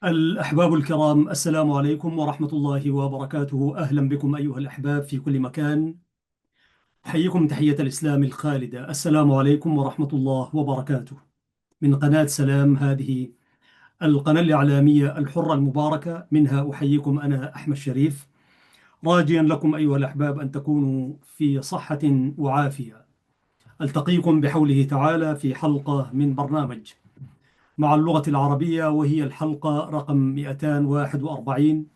الأحباب الكرام، السلام عليكم ورحمة الله وبركاته. أهلا بكم أيها الأحباب في كل مكان. أحييكم تحية الإسلام الخالدة. السلام عليكم ورحمة الله وبركاته من قناة سلام، هذه القناة الإعلامية الحرة المباركة. منها أحييكم أنا أحمد شريف، راجيا لكم أيها الأحباب أن تكونوا في صحة وعافية. ألتقيكم بحوله تعالى في حلقة من برنامج مع اللغة العربية، وهي الحلقة رقم 241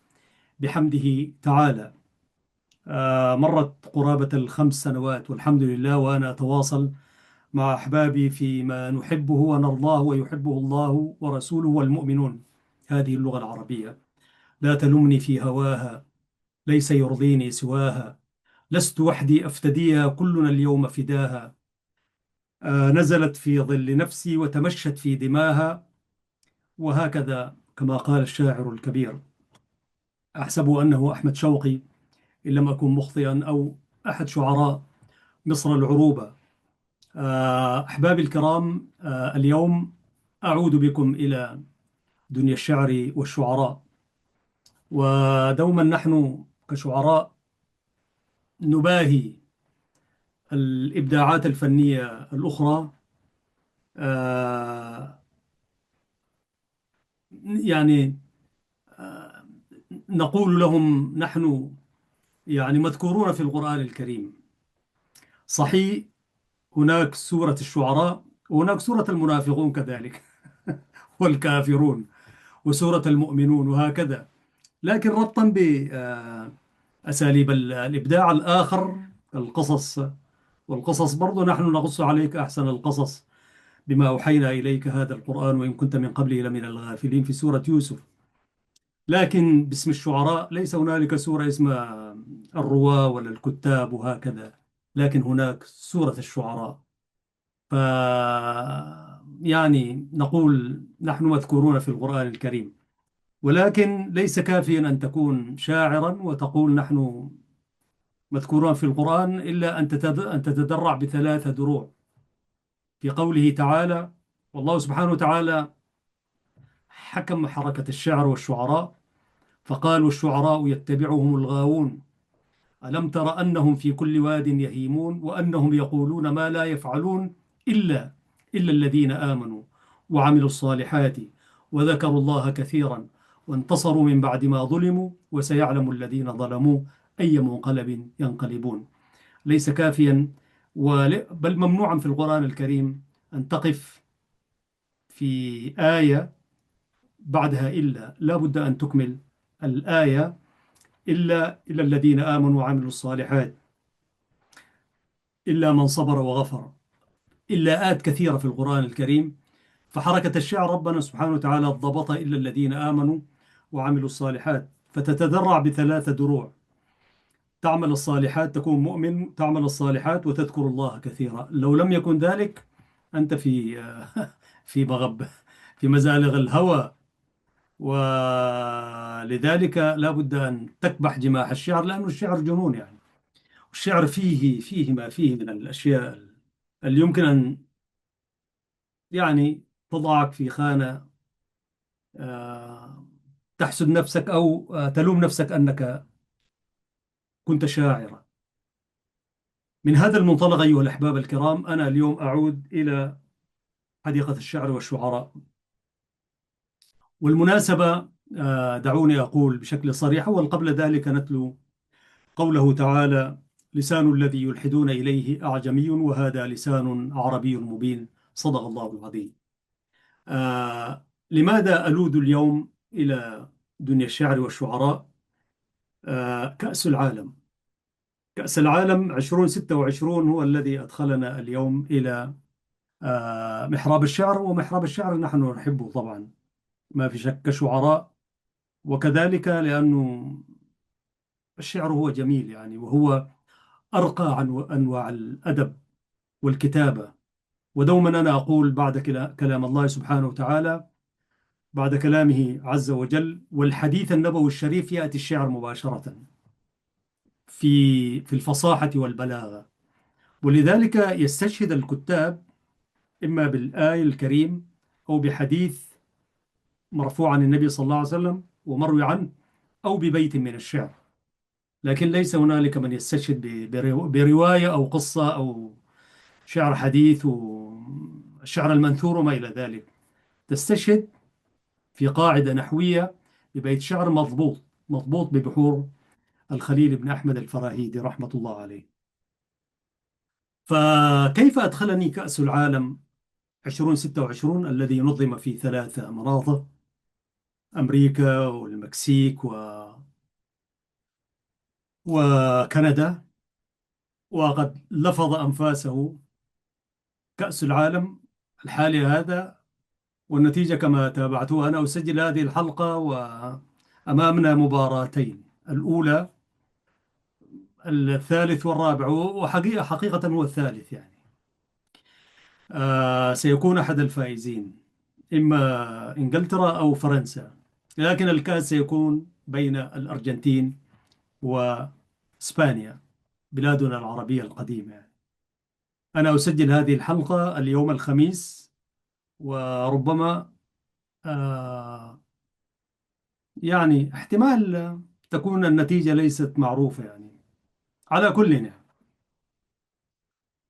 بحمده تعالى. مرت قرابة ال5 سنوات والحمد لله، وأنا أتواصل مع أحبابي فيما نحبه ونرضاه ويحبه الله ورسوله والمؤمنون. هذه اللغة العربية لا تلمني في هواها، ليس يرضيني سواها. لست وحدي أفتديها، كلنا اليوم فداها. نزلت في ظل نفسي وتمشت في دماها، وهكذا كما قال الشاعر الكبير، أحسب أنه أحمد شوقي إن لم أكن مخطئا، أو أحد شعراء مصر العروبة. أحبابي الكرام، اليوم أعود بكم إلى دنيا الشعر والشعراء. ودوما نحن كشعراء نباهي الإبداعات الفنية الأخرى. آه، يعني نقول لهم نحن يعني مذكورون في القرآن الكريم. صحيح، هناك سورة الشعراء وهناك سورة المنافقون كذلك والكافرون وسورة المؤمنون وهكذا، لكن ربطا بأساليب الإبداع الآخر، القصص. والقصص برضو نحن نقص عليك أحسن القصص بما أوحينا إليك هذا القرآن، وإن كنت من قبله لمن الغافلين، في سورة يوسف. لكن باسم الشعراء ليس هنالك سورة اسمها الرواة ولا الكتاب وهكذا، لكن هناك سورة الشعراء. ف يعني نقول نحن مذكورون في القرآن الكريم، ولكن ليس كافيا أن تكون شاعرا وتقول نحن مذكورون في القرآن، إلا أن تتدرع ب3 دروع في قوله تعالى. والله سبحانه وتعالى حكم حركة الشعر والشعراء فقال: والشعراء يتبعهم الغاوون، ألم تر أنهم في كل واد يهيمون وأنهم يقولون ما لا يفعلون إلا الذين آمنوا وعملوا الصالحات وذكروا الله كثيرا وانتصروا من بعد ما ظلموا وسيعلم الذين ظلموا أي منقلب ينقلبون. ليس كافيا بل ممنوعا في القرآن الكريم أن تقف في آية بعدها إلا، لا بد أن تكمل الآية: إلا الذين آمنوا وعملوا الصالحات، إلا من صبر وغفر. إلا آت كثيرة في القرآن الكريم. فحركة الشعر ربنا سبحانه وتعالى ضبط إلا الذين آمنوا وعملوا الصالحات، فتتدرع ب3 دروع: تعمل الصالحات، تكون مؤمن، تعمل الصالحات وتذكر الله كثيرا. لو لم يكن ذلك أنت في في مغب، في مزالغ الهوى. ولذلك لا بد أن تكبح جماح الشعر، لأن الشعر جنون يعني. الشعر فيه ما فيه من الأشياء اللي يمكن أن يعني تضعك في خانة، آه، تحسد نفسك أو تلوم نفسك أنك كنت شاعرا. من هذا المنطلق أيها الأحباب الكرام، أنا اليوم أعود إلى حديقة الشعر والشعراء. والمناسبة، دعوني أقول بشكل صريح، وقبل ذلك نتلو قوله تعالى: لسان الذي يلحدون إليه أعجمي وهذا لسان عربي مبين. صدق الله العظيم. لماذا ألوذ اليوم إلى دنيا الشعر والشعراء؟ كأس العالم. كأس العالم 2026 هو الذي أدخلنا اليوم إلى محراب الشعر. ومحراب الشعر نحن نحبه طبعا، ما في شك، كشعراء. وكذلك لأنه الشعر هو جميل يعني، وهو أرقى عن أنواع الأدب والكتابة. ودوما أنا أقول بعد كلام الله سبحانه وتعالى، بعد كلامه عز وجل والحديث النبوي الشريف، يأتي الشعر مباشرة في الفصاحة والبلاغة. ولذلك يستشهد الكتاب إما بالآية الكريم أو بحديث مرفوع عن النبي صلى الله عليه وسلم ومروي عنه، أو ببيت من الشعر. لكن ليس هنالك من يستشهد برواية أو قصة أو شعر حديث والشعر المنثور وما إلى ذلك. تستشهد في قاعدة نحوية ببيت شعر مضبوط، مضبوط ببحور الخليل بن أحمد الفراهيدي رحمة الله عليه. فكيف أدخلني كأس العالم 2026 الذي نظم في 3 مناطق: أمريكا والمكسيك وكندا، وقد لفظ أنفاسه كأس العالم الحالي هذا، والنتيجة كما تابعتها أنا أسجل هذه الحلقة وأمامنا مباراتين: الأولى الثالث والرابع، وحقيقة حقيقة هو الثالث يعني. سيكون أحد الفائزين إما إنجلترا أو فرنسا، لكن الكأس سيكون بين الأرجنتين وإسبانيا، بلادنا العربية القديمة يعني. أنا أسجل هذه الحلقة اليوم الخميس، وربما آه يعني احتمال تكون النتيجة ليست معروفة يعني. على كل يعني،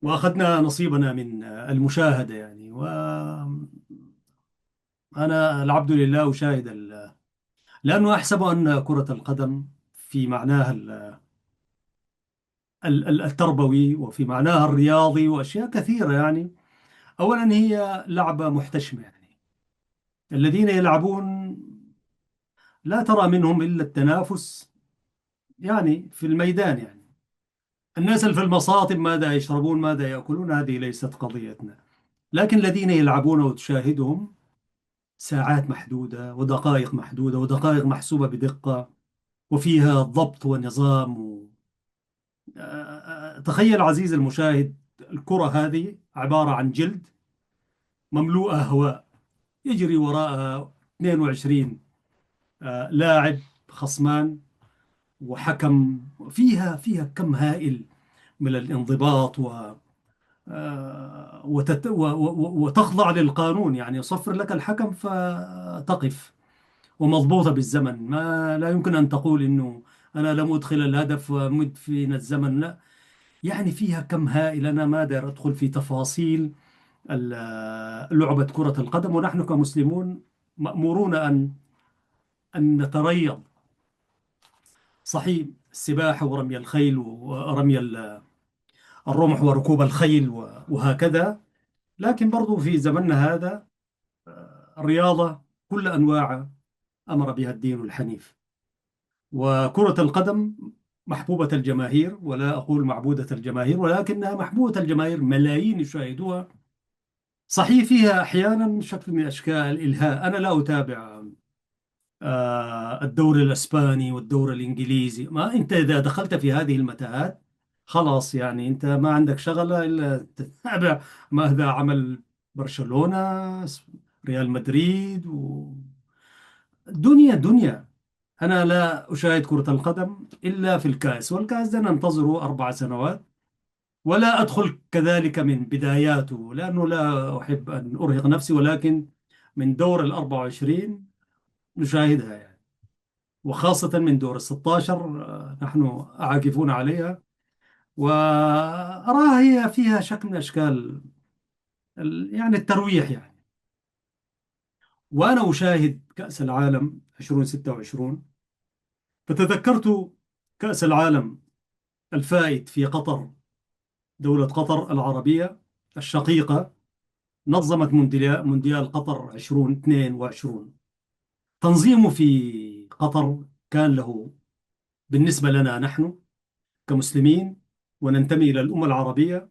وأخذنا نصيبنا من المشاهدة يعني. وأنا العبد لله أشاهد لأنه أحسب أن كرة القدم في معناها التربوي وفي معناها الرياضي وأشياء كثيرة يعني. أولا هي لعبة محتشمة يعني. الذين يلعبون لا ترى منهم إلا التنافس يعني في الميدان يعني. الناس اللي في المصاطب ماذا يشربون ماذا يأكلون هذه ليست قضيتنا. لكن الذين يلعبون وتشاهدهم ساعات محدودة ودقائق محدودة ودقائق محسوبة بدقة، وفيها ضبط ونظام تخيل عزيزي المشاهد، الكرة هذه عبارة عن جلد مملوءة هواء، يجري وراءها 22 لاعب خصمان وحكم. فيها كم هائل من الانضباط وتخضع للقانون يعني. يصفر لك الحكم فتقف، ومضبوطة بالزمن. ما لا يمكن أن تقول إنه أنا لم أدخل الهدف ومد فينا الزمن، لا. يعني فيها كم هائل. أنا ما أقدر أدخل في تفاصيل لعبة كرة القدم، ونحن كمسلمون مأمورون أن نتريض. صحيح السباحة ورمي الخيل ورمي الرمح وركوب الخيل وهكذا، لكن برضو في زمننا هذا الرياضة كل أنواعها أمر بها الدين الحنيف. وكرة القدم محبوبة الجماهير، ولا أقول معبودة الجماهير، ولكنها محبوبة الجماهير، ملايين يشاهدوها. صحيح فيها أحيانا شكل من أشكال الإلهاء. أنا لا أتابع الدوري الإسباني والدوري الإنجليزي. ما أنت إذا دخلت في هذه المتاهات خلاص يعني، أنت ما عندك شغلة إلا تتابع ماذا عمل برشلونة، ريال مدريد دنيا دنيا. أنا لا أشاهد كرة القدم إلا في الكأس، والكأس ده ننتظره 4 سنوات، ولا أدخل كذلك من بداياته لأنه لا أحب أن أرهق نفسي، ولكن من دور ال24 نشاهدها يعني. وخاصة من دور ال16 نحن عاكفون عليها، وأراها هي فيها شكل من أشكال يعني الترويح يعني. وأنا أشاهد كأس العالم 2026 فتذكرت كأس العالم الفائت في قطر. دولة قطر العربية الشقيقة نظمت مونديال قطر 2022. تنظيمه في قطر كان له بالنسبة لنا نحن كمسلمين وننتمي إلى الأمة العربية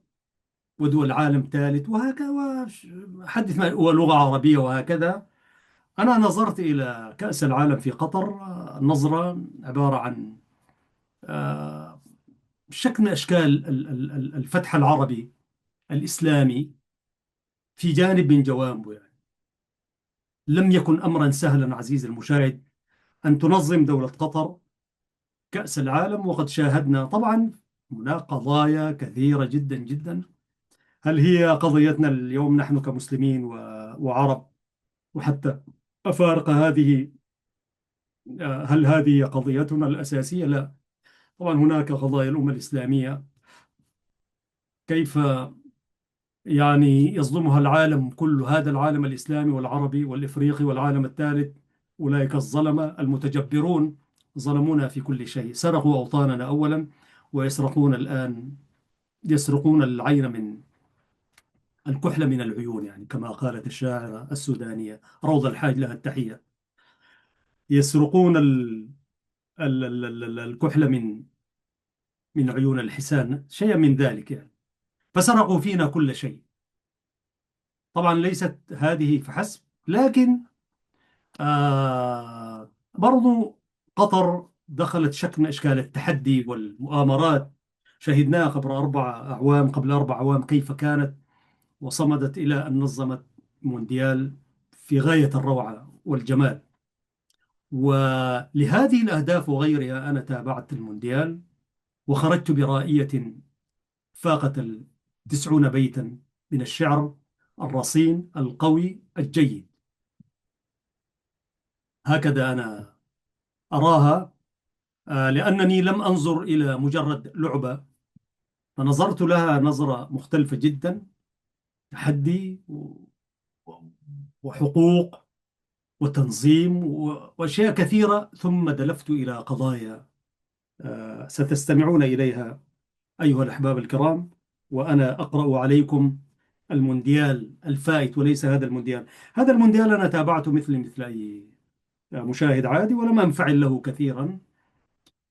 ودول عالم ثالث وهكذا، وحدث ولغة عربية وهكذا. أنا نظرت إلى كأس العالم في قطر نظرة عبارة عن شكل من أشكال الفتح العربي الإسلامي في جانب من جوانبه يعني. لم يكن أمرا سهلا عزيزي المشاهد أن تنظم دولة قطر كأس العالم، وقد شاهدنا طبعا هناك قضايا كثيرة جدا جدا. هل هي قضيتنا اليوم نحن كمسلمين وعرب، وحتى أفارقة هذه؟ هل هذه قضيتنا الأساسية؟ لا. طبعا هناك قضايا الأمة الإسلامية، كيف يعني يظلمها العالم كله، هذا العالم الإسلامي والعربي والإفريقي والعالم الثالث. أولئك الظلمة المتجبرون ظلمونا في كل شيء، سرقوا أوطاننا أولا، ويسرقون الآن، يسرقون العين من الكحل من العيون، يعني كما قالت الشاعرة السودانية روضة الحاج لها التحية. يسرقون الكحل من عيون الحسان، شيء من ذلك يعني. فسرقوا فينا كل شيء. طبعا ليست هذه فحسب، لكن برضو قطر دخلت شكل من أشكال التحدي والمؤامرات. شهدناها قبل 4 أعوام كيف كانت، وصمدت إلى أن نظمت مونديال في غاية الروعة والجمال. ولهذه الأهداف وغيرها أنا تابعت المونديال، وخرجت برائية فاقت 90 بيتا من الشعر الرصين القوي الجيد. هكذا أنا أراها. لأنني لم أنظر إلى مجرد لعبة، فنظرت لها نظرة مختلفة جدا، تحدي وحقوق وتنظيم وأشياء كثيرة. ثم دلفت إلى قضايا ستستمعون إليها أيها الأحباب الكرام، وأنا أقرأ عليكم المونديال الفائت، وليس هذا المونديال. هذا المونديال أنا تابعته مثل أي مشاهد عادي، ولم أنفعل له كثيرا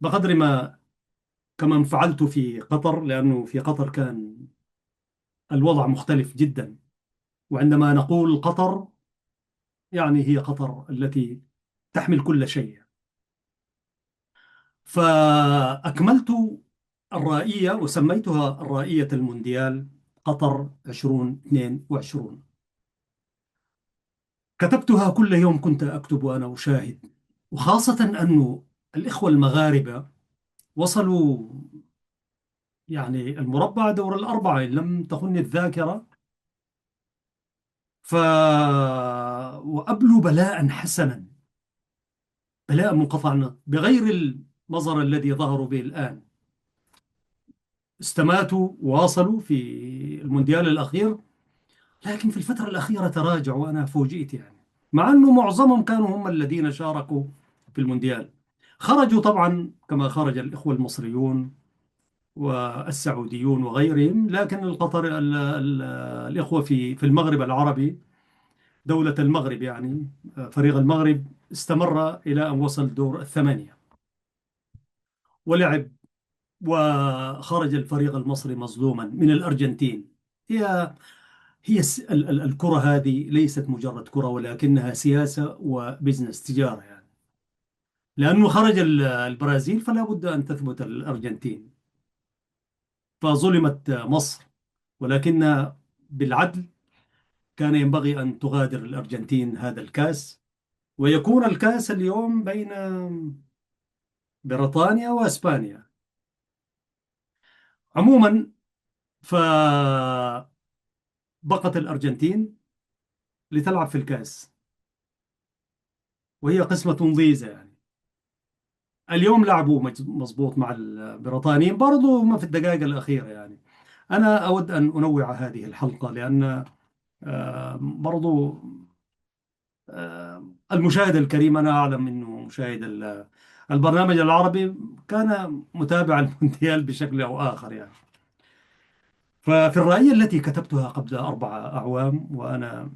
بقدر ما كما انفعلت في قطر، لأنه في قطر كان الوضع مختلف جدا. وعندما نقول قطر، يعني هي قطر التي تحمل كل شيء. فأكملت الرائية وسميتها الرائية المونديال قطر 2022. كتبتها كل يوم، كنت أكتب وأنا أشاهد، وخاصة أنه الإخوة المغاربة وصلوا يعني المربع دور الأربعة إن لم تخن الذاكرة. ف وأبلوا بلاء حسنا، بلاء منقطع بغير المظهر الذي ظهروا به الآن. استماتوا وواصلوا في المونديال الأخير، لكن في الفترة الأخيرة تراجعوا، وأنا فوجئت يعني، مع أنه معظمهم كانوا هم الذين شاركوا في المونديال. خرجوا طبعا كما خرج الإخوة المصريون والسعوديون وغيرهم، لكن القطر الإخوة في المغرب العربي، دولة المغرب يعني، فريق المغرب استمر إلى أن وصل دور الثمانية ولعب. وخرج الفريق المصري مظلوما من الأرجنتين. هي الكرة هذه ليست مجرد كرة، ولكنها سياسة وبزنس، تجارة يعني. لأنه خرج البرازيل، فلا بد أن تثبت الأرجنتين. فظلمت مصر، ولكن بالعدل كان ينبغي أن تغادر الأرجنتين هذا الكاس، ويكون الكاس اليوم بين بريطانيا وأسبانيا. عموما، فبقت الأرجنتين لتلعب في الكاس، وهي قسمة ضيزة يعني. اليوم لعبوا مضبوط مع البريطانيين برضو، هم في الدقائق الأخيرة يعني. أنا أود أن أنوع هذه الحلقة، لأن برضو المشاهد الكريم، أنا أعلم أنه مشاهد البرنامج العربي كان متابع المونديال بشكل أو آخر يعني. ففي الرأي التي كتبتها قبل 4 أعوام، وأنا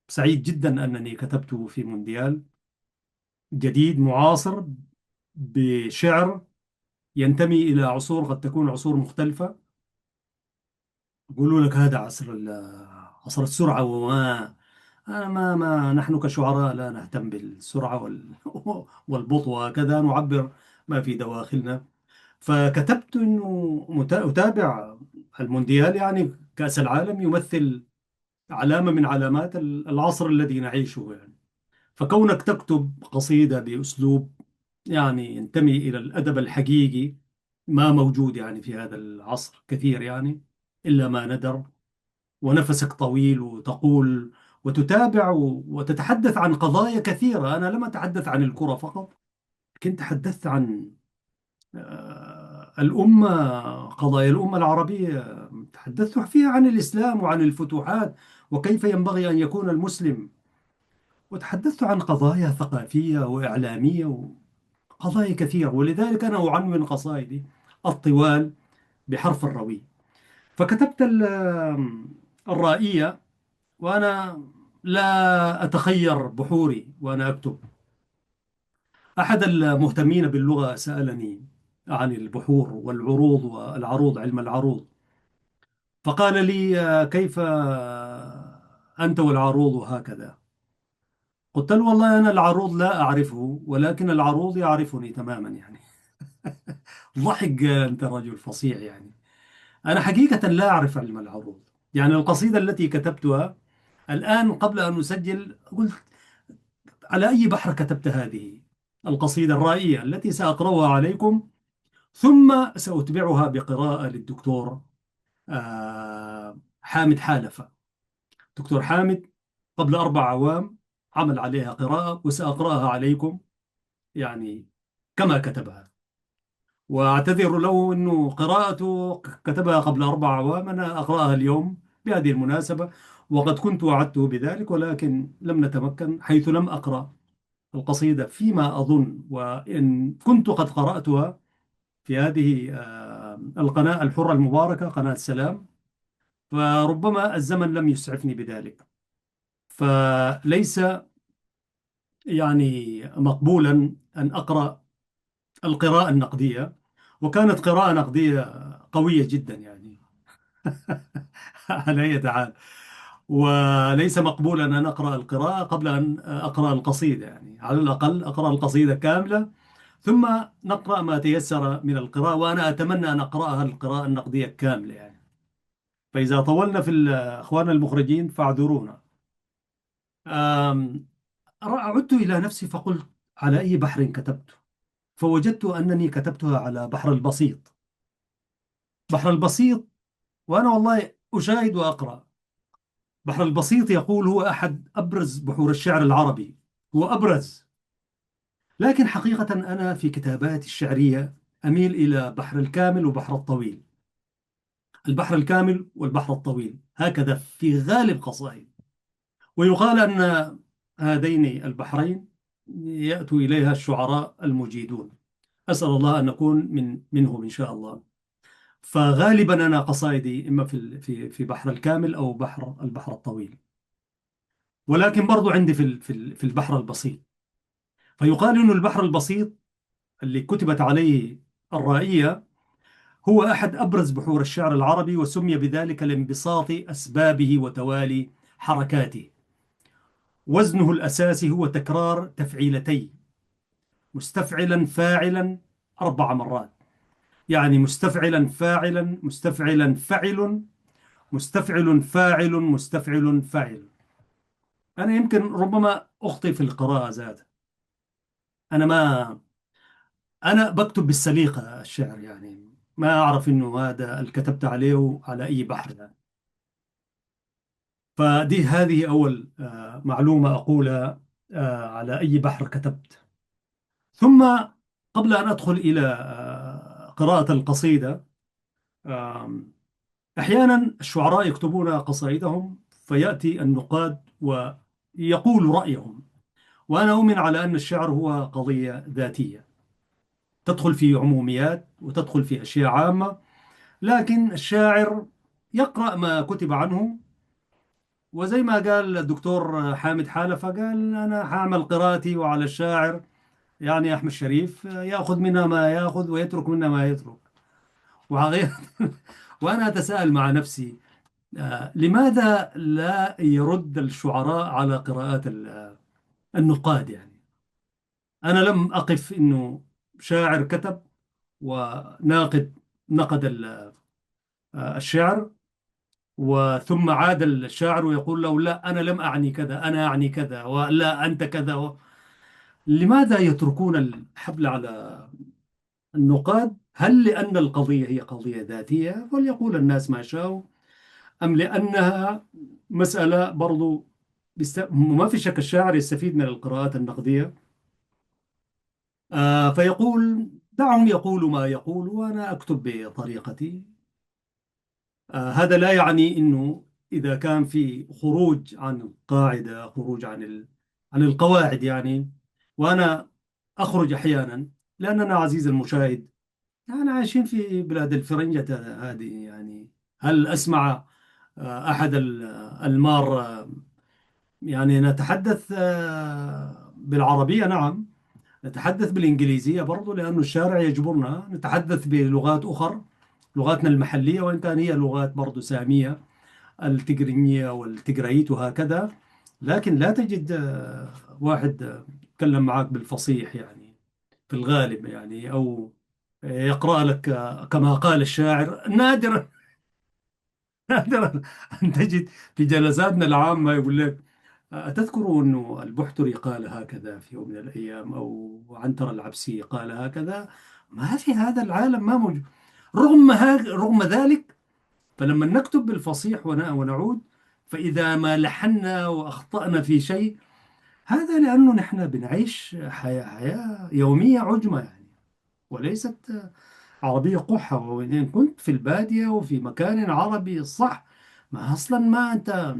سعيد جدا أنني كتبت في مونديال جديد معاصر بشعر ينتمي إلى عصور قد تكون عصور مختلفة. يقولوا لك هذا عصر السرعة، وما أنا ما نحن كشعراء لا نهتم بالسرعة والبطء، وهكذا نعبر ما في دواخلنا. فكتبت أنه أتابع المونديال، يعني كأس العالم يمثل علامة من علامات العصر الذي نعيشه يعني. فكونك تكتب قصيدة بأسلوب يعني ينتمي إلى الأدب الحقيقي، ما موجود يعني في هذا العصر كثير يعني، إلا ما ندر، ونفسك طويل وتقول وتتابع وتتحدث عن قضايا كثيرة. أنا لم أتحدث عن الكرة فقط، كنت تحدثت عن الأمة، قضايا الأمة العربية، تحدثت فيها عن الإسلام وعن الفتوحات وكيف ينبغي أن يكون المسلم، وتحدثت عن قضايا ثقافية وإعلامية وقضايا كثيرة. ولذلك أنا أعنون قصائدي الطوال بحرف الروي. فكتبت الرائية وأنا لا أتخير بحوري وأنا أكتب. أحد المهتمين باللغة سألني عن البحور والعروض والعروض، علم العروض، فقال لي كيف أنت والعروض هكذا؟ قلت له والله أنا العروض لا أعرفه، ولكن العروض يعرفني تماما يعني. ضحك، قال أنت رجل فصيح يعني. أنا حقيقة لا أعرف علم العروض. يعني القصيدة التي كتبتها الآن قبل أن أسجل قلت على أي بحر كتبت هذه القصيدة الرائية التي سأقرأها عليكم، ثم سأتبعها بقراءة للدكتور حامد حالفة. دكتور حامد قبل 4 أعوام عمل عليها قراءة، وسأقرأها عليكم يعني كما كتبها. وأعتذر له أنه قراءته كتبها قبل 4 أعوام، أنا أقرأها اليوم بهذه المناسبة، وقد كنت وعدته بذلك ولكن لم نتمكن، حيث لم أقرأ القصيدة فيما أظن، وإن كنت قد قرأتها في هذه القناة الحرة المباركة، قناة السلام، فربما الزمن لم يسعفني بذلك. فليس يعني مقبولا أن أقرأ القراءة النقدية، وكانت قراءة نقدية قوية جدا يعني. على أي حال، وليس مقبولا أن أقرأ القراءة قبل أن أقرأ القصيدة، يعني على الأقل أقرأ القصيدة كاملة ثم نقرأ ما تيسر من القراءة، وأنا أتمنى أن أقرأها القراءة النقدية كاملة يعني. فإذا طولنا في أخواننا المخرجين فاعذرونا. آم، عدت إلى نفسي فقلت على أي بحر كتبت؟ فوجدت أنني كتبتها على بحر البسيط. بحر البسيط، وأنا والله أشاهد وأقرأ. بحر البسيط يقول هو أحد أبرز بحور الشعر العربي، هو أبرز. لكن حقيقة أنا في كتاباتي الشعرية أميل إلى بحر الكامل وبحر الطويل. البحر الكامل والبحر الطويل هكذا في غالب قصائد. ويقال أن هذين البحرين يأتوا إليها الشعراء المجيدون. أسأل الله أن نكون منهم إن شاء الله. فغالبا أنا قصائدي إما في بحر الكامل أو البحر الطويل، ولكن برضو عندي في البحر البسيط. فيقال إنه البحر البسيط اللي كتبت عليه الرائية هو أحد أبرز بحور الشعر العربي، وسمي بذلك لانبساط أسبابه وتوالي حركاته. وزنه الأساسي هو تكرار تفعيلتي، مستفعلا فاعلا 4 مرات. يعني مستفعلا فاعلا مستفعلا فعل مستفعل فاعل مستفعل فاعل. أنا يمكن ربما أخطئ في القراءة ذات. أنا ما أنا بكتب بالسليقة الشعر يعني، ما أعرف إنه هذا اللي كتبت عليه على أي بحر يعني. هذه أول معلومة أقولها على أي بحر كتبت. ثم قبل أن أدخل إلى قراءة القصيدة، آم، أحيانا الشعراء يكتبون قصائدهم فيأتي النقاد ويقول رأيهم. وأنا أؤمن على أن الشعر هو قضية ذاتية، تدخل في عموميات وتدخل في أشياء عامة، لكن الشاعر يقرأ ما كتب عنه. وزي ما قال الدكتور حامد حالفة، قال أنا هعمل قراءتي وعلى الشاعر يعني أحمد شريف يأخذ منها ما يأخذ ويترك منها ما يترك. وحقيقة وأنا أتساءل مع نفسي لماذا لا يرد الشعراء على قراءات النقاد يعني. أنا لم أقف إنه شاعر كتب وناقد نقد الشعر، وثم عاد الشاعر ويقول له لا أنا لم أعني كذا، أنا أعني كذا، ولا أنت كذا لماذا يتركون الحبل على النقاد؟ هل لأن القضية هي قضية ذاتية وليقول الناس ما شاءوا، أم لأنها مسألة برضو ما في شك الشاعر يستفيد من القراءات النقدية. فيقول دعهم يقولوا ما يقول وأنا أكتب بطريقتي. هذا لا يعني أنه إذا كان في خروج عن القاعدة، خروج عن القواعد يعني، وأنا أخرج أحيانا، لأننا عزيز المشاهد يعني عايشين في بلاد الفرنجة هذه يعني. هل أسمع أحد المار يعني نتحدث بالعربية؟ نعم. نتحدث بالإنجليزية برضو، لأن الشارع يجبرنا نتحدث بلغات أخرى، لغاتنا المحلية، وإن كان هي لغات برضو سامية، التجرينية والتجريت وهكذا. لكن لا تجد واحد يتكلم معك بالفصيح يعني، في الغالب يعني، أو يقرأ لك كما قال الشاعر. نادرا نادرا أن تجد في جلساتنا العامة يقول لك أتذكر أنه البحتري قال هكذا في يوم من الأيام، أو عنتر العبسي قال هكذا. ما في هذا العالم، ما موجود. رغم ذلك، فلما نكتب بالفصيح ونعود، فإذا ما لحنا وأخطأنا في شيء، هذا لأنه نحن بنعيش حياة يومية عجمة يعني، وليست عربية قحة. وإن كنت في البادية وفي مكان عربي صح، ما أصلا ما أنت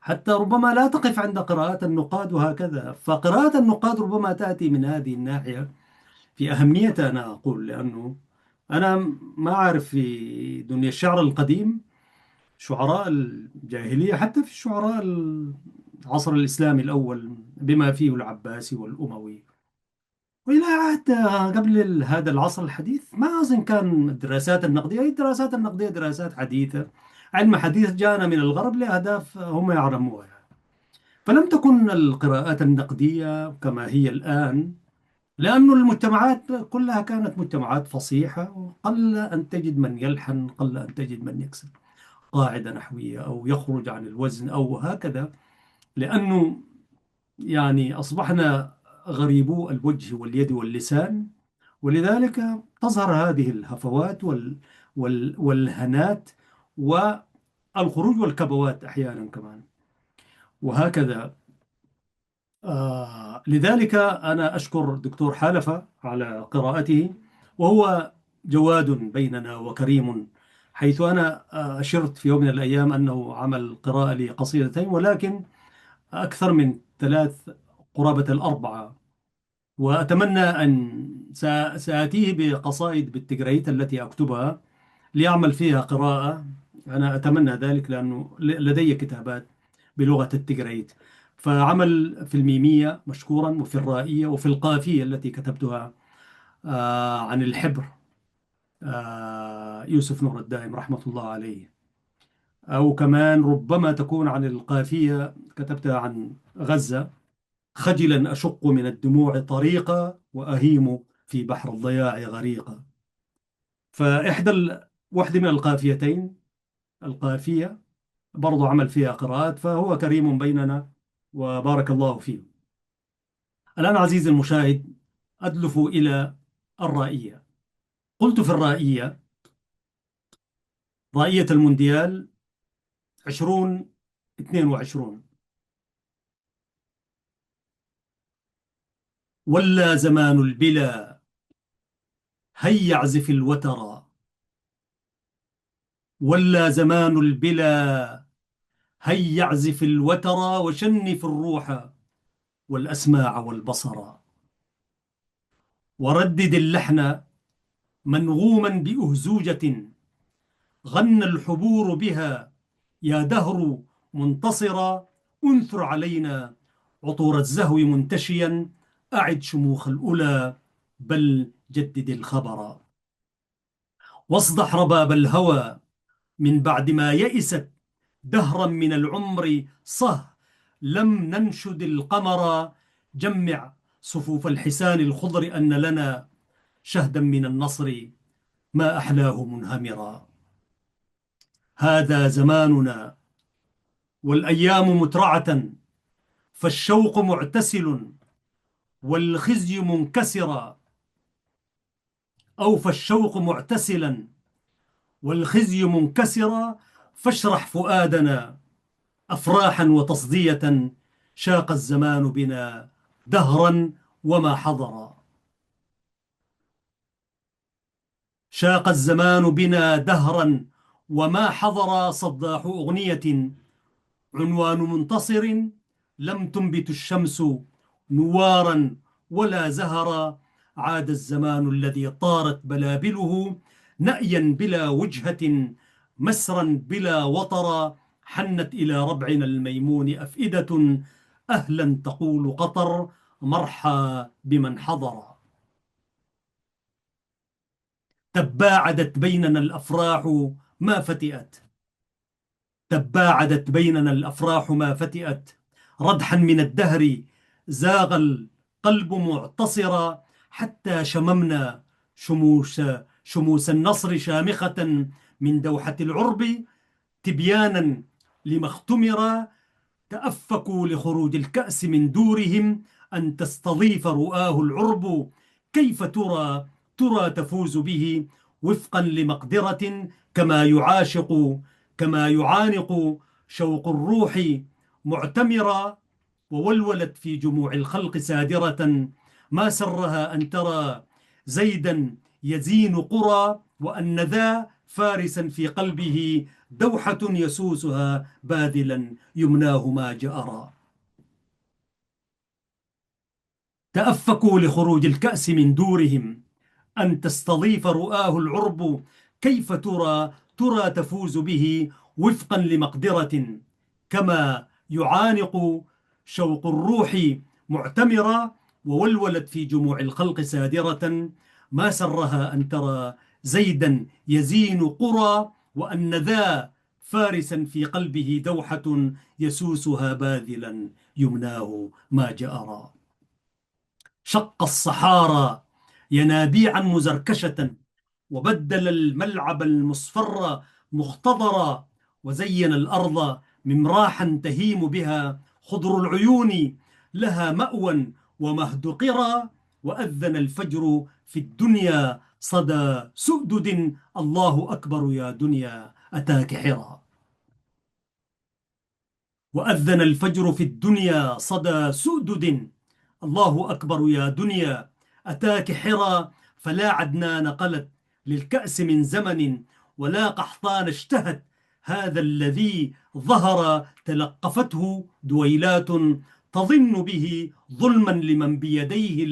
حتى ربما لا تقف عند قراءات النقاد وهكذا. فقراءة النقاد ربما تأتي من هذه الناحية في أهميتها. أنا أقول لأنه أنا ما أعرف في دنيا الشعر القديم، شعراء الجاهلية، حتى في شعراء العصر الإسلامي الأول بما فيه العباسي والأموي، وإلى عهد قبل هذا العصر الحديث، ما أظن كان الدراسات النقدية. هي الدراسات النقدية دراسات حديثة، علم حديث جاءنا من الغرب لأهداف هم يعلموها يعني. فلم تكن القراءات النقدية كما هي الآن، لأن المجتمعات كلها كانت مجتمعات فصيحة، وقل أن تجد من يلحن، قل أن تجد من يكسر قاعدة نحوية أو يخرج عن الوزن أو هكذا، لأنه يعني أصبحنا غريبو الوجه واليد واللسان. ولذلك تظهر هذه الهفوات والهنات والخروج والكبوات أحيانا كمان وهكذا. لذلك أنا أشكر دكتور حالفة على قراءته، وهو جواد بيننا وكريم، حيث أنا أشرت في يوم من الأيام أنه عمل قراءة لقصيدتين، ولكن أكثر من ثلاث، قرابة الأربعة. وأتمنى أن سآتيه بقصائد بالتجريت التي أكتبها ليعمل فيها قراءة. أنا أتمنى ذلك، لأنه لدي كتابات بلغة التجريت. فعمل في الميمية مشكورا، وفي الرائية، وفي القافية التي كتبتها عن الحبر، يوسف نور الدائم رحمة الله عليه. أو كمان ربما تكون عن القافية كتبتها عن غزة: خجلا أشق من الدموع طريقا، وأهيم في بحر الضياع غريقا. واحدة من القافيتين، القافية، برضو عمل فيها قراءات. فهو كريم بيننا وبارك الله فيه. الآن عزيزي المشاهد، أدلف إلى الرائية. قلت في الرائية: رائية المونديال 2022. ولا زمان البلا، هيا اعزف الوتر. ولا زمان البلا، هيا اعزف الوتر، وشنف الروح والأسماع والبصر. وردد اللحن منغوما بأهزوجة، غنى الحبور بها يا دهر منتصرا. انثر علينا عطور الزهو منتشيا، أعد شموخ الأولى، بل جدد الخبر. واصدح رباب الهوى من بعد ما يئست دهرا من العمر صه. لم ننشد القمر، جمع صفوف الحسان الخضر، أن لنا شهدا من النصر ما أحلاه منهمرا. هذا زماننا والأيام مترعة، فالشوق معتسل والخزي منكسرا. أو فالشوق معتسلا والخزي منكسرا، فاشرح فؤادنا أفراحا وتصدية. شاق الزمان بنا دهرا وما حضر. شاق الزمان بنا دهرا وما حضر. صداح أغنية عنوان منتصر. لم تنبت الشمس نوارا ولا زهرا. عاد الزمان الذي طارت بلابله نأيا بلا وجهة، مسرا بلا وطرا. حنت إلى ربعنا الميمون أفئدة، أهلا تقول قطر، مرحى بمن حضر. تباعدت بيننا الأفراح ما فتئت. تباعدت بيننا الأفراح ما فتئت. ردحا من الدهر زاغ القلب معتصرا. حتى شممنا شموس شموس النصر شامخة من دوحة العرب، تبيانا لما اختمر. تأفكوا لخروج الكأس من دورهم، أن تستضيف رؤاه العرب. كيف ترى تفوز به وفقا لمقدرة. كما يعانق شوق الروح معتمرا. وولولت في جموع الخلق سادرة، ما سرها أن ترى زيدا يزين قرى، وأن ذا فارسا في قلبه دوحة يسوسها باذلا يمناه ما جأرا. تأفكوا لخروج الكأس من دورهم، أن تستضيف رؤاه العرب. كيف ترى تفوز به وفقا لمقدرة. كما يعانق شوق الروح معتمرا. وولولت في جموع الخلق سادرة، ما سرها أن ترى زيدا يزين قرى، وأن ذا فارسا في قلبه دوحة يسوسها باذلا يمناه ما جأرا. شق الصحارى ينابيعا مزركشة، وبدل الملعب المصفر مختضرا. وزين الأرض ممراحا تهيم بها خضر العيون، لها مأوى ومهد قرى. وأذن الفجر في الدنيا صدى سؤدد، الله أكبر يا دنيا أتاك حرا. وأذن الفجر في الدنيا صدى سؤدد، الله أكبر يا دنيا أتاك حرا. فلا عدنان قلت للكأس من زمن، ولا قحطان اشتهت هذا الذي ظهر. تلقفته دويلات تظن به ظلما لمن بيديه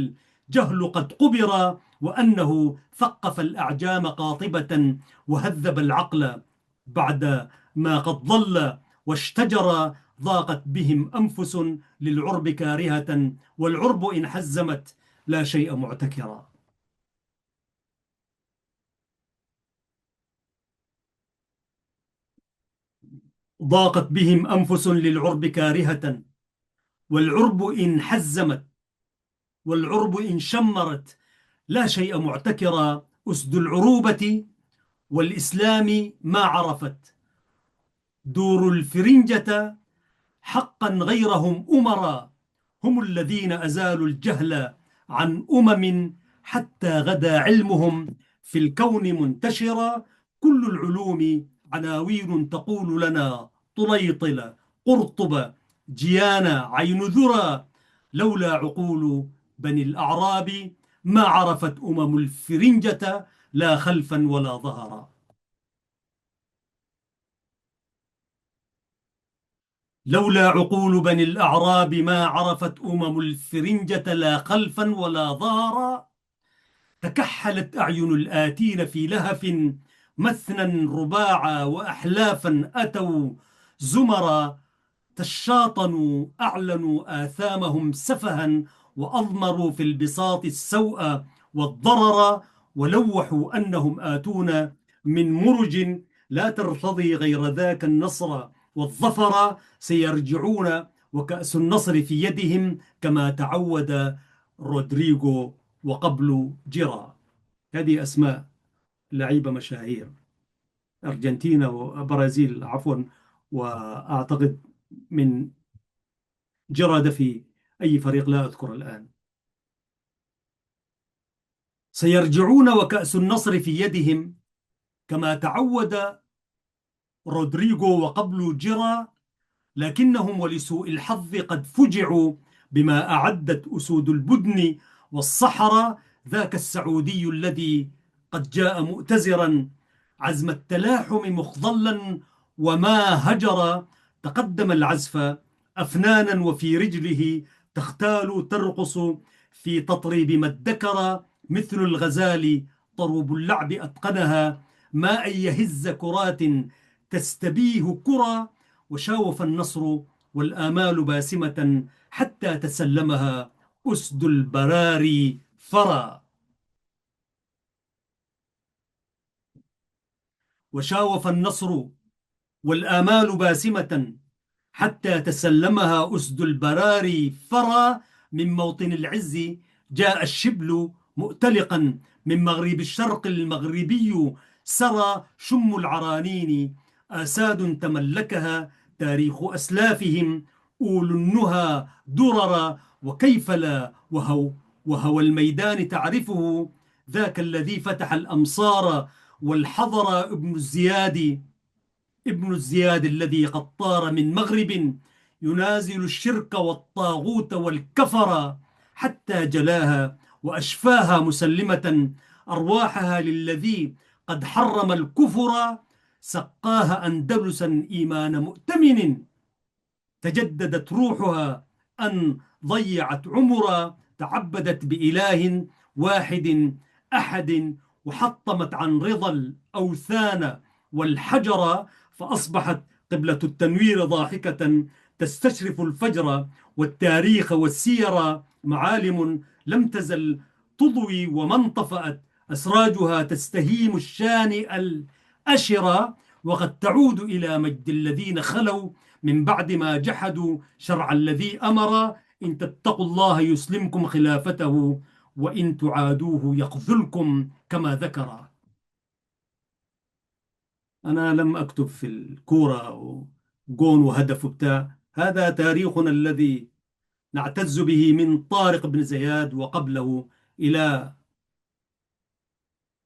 الجهل قد قبر. وأنه ثقف الأعجام قاطبة، وهذب العقل بعد ما قد ضل واشتجر. ضاقت بهم أنفس للعرب كارهة، والعرب إن حزمت لا شيء معتكرا. ضاقت بهم أنفس للعرب كارهة، والعرب إن حزمت والعرب إن شمرت لا شيء معتكرا. أسد العروبة والإسلام ما عرفت دور الفرنجة حقا غيرهم أمرا. هم الذين أزالوا الجهل عن حتى غدا علمهم في الكون منتشرا. كل العلوم عناوين تقول لنا طليطل قرطبة جيانا عين ذرى. لولا عقول بني الأعراب ما عرفت الفرنجة لا خلفا ولا ظهرا. لولا عقول بني الأعراب ما عرفت الفرنجة لا خلفا ولا ظهرا. تكحلت أعين الآتين في لهف مثنى رباعا، وأحلافا أتوا زمرا. تشاطنوا أعلنوا آثامهم سفها، وأضمروا في البساط السوء والضرر. ولوحوا أنهم آتون من مرج لا ترتضي غير ذاك النصر والظفر. سيرجعون وكأس النصر في يدهم، كما تعود رودريغو وقبل جيرا. هذه أسماء لعيبة مشاهير، أرجنتينا وبرازيل عفوا. وأعتقد من جرى في أي فريق لا أذكر الآن. سيرجعون وكأس النصر في يدهم، كما تعود رودريغو وقبل جرى. لكنهم ولسوء الحظ قد فجعوا بما أعدت أسود البدن والصحراء ذاك السعودي الذي قد جاء مؤتزرا عزم التلاحم مخضلا وما هجر تقدم العزف أفنانا وفي رجله تختال ترقص في تطريب ما ادكر مثل الغزال طروب اللعب أتقنها ما أن يهز كرات تستبيه كرة وشاوف النصر والآمال باسمة حتى تسلمها أسد البراري فرى وشاوف النصر والآمال باسمة حتى تسلمها أسد البراري فرى من موطن العز جاء الشبل مؤتلقا من مغرب الشرق المغربي سرى شم العرانين آساد تملكها تاريخ أسلافهم أولو النهى دررا وكيف لا وهو الميدان تعرفه ذاك الذي فتح الأمصار والحضر ابن الزياد الذي قد طار من مغرب ينازل الشرك والطاغوت والكفر حتى جلاها وأشفاها مسلمة أرواحها للذي قد حرم الكفر سقاها أندلسا إيمان مؤتمن تجددت روحها أن ضيعت عمرا تعبدت بإله واحد أحد وحطمت عن رضا الأوثان والحجر فأصبحت قبلة التنوير ضاحكة تستشرف الفجر والتاريخ والسير معالم لم تزل تضوي وما انطفأت أسراجها تستهيم الشانئ الأشرة وقد تعود إلى مجد الذين خلوا من بعد ما جحدوا شرع الذي أمر إن تتقوا الله يسلمكم خلافته وإن تعادوه يخذلكم كما ذكر. أنا لم أكتب في الكورة وجون وهدف بتاع هذا تاريخنا الذي نعتز به من طارق بن زياد وقبله إلى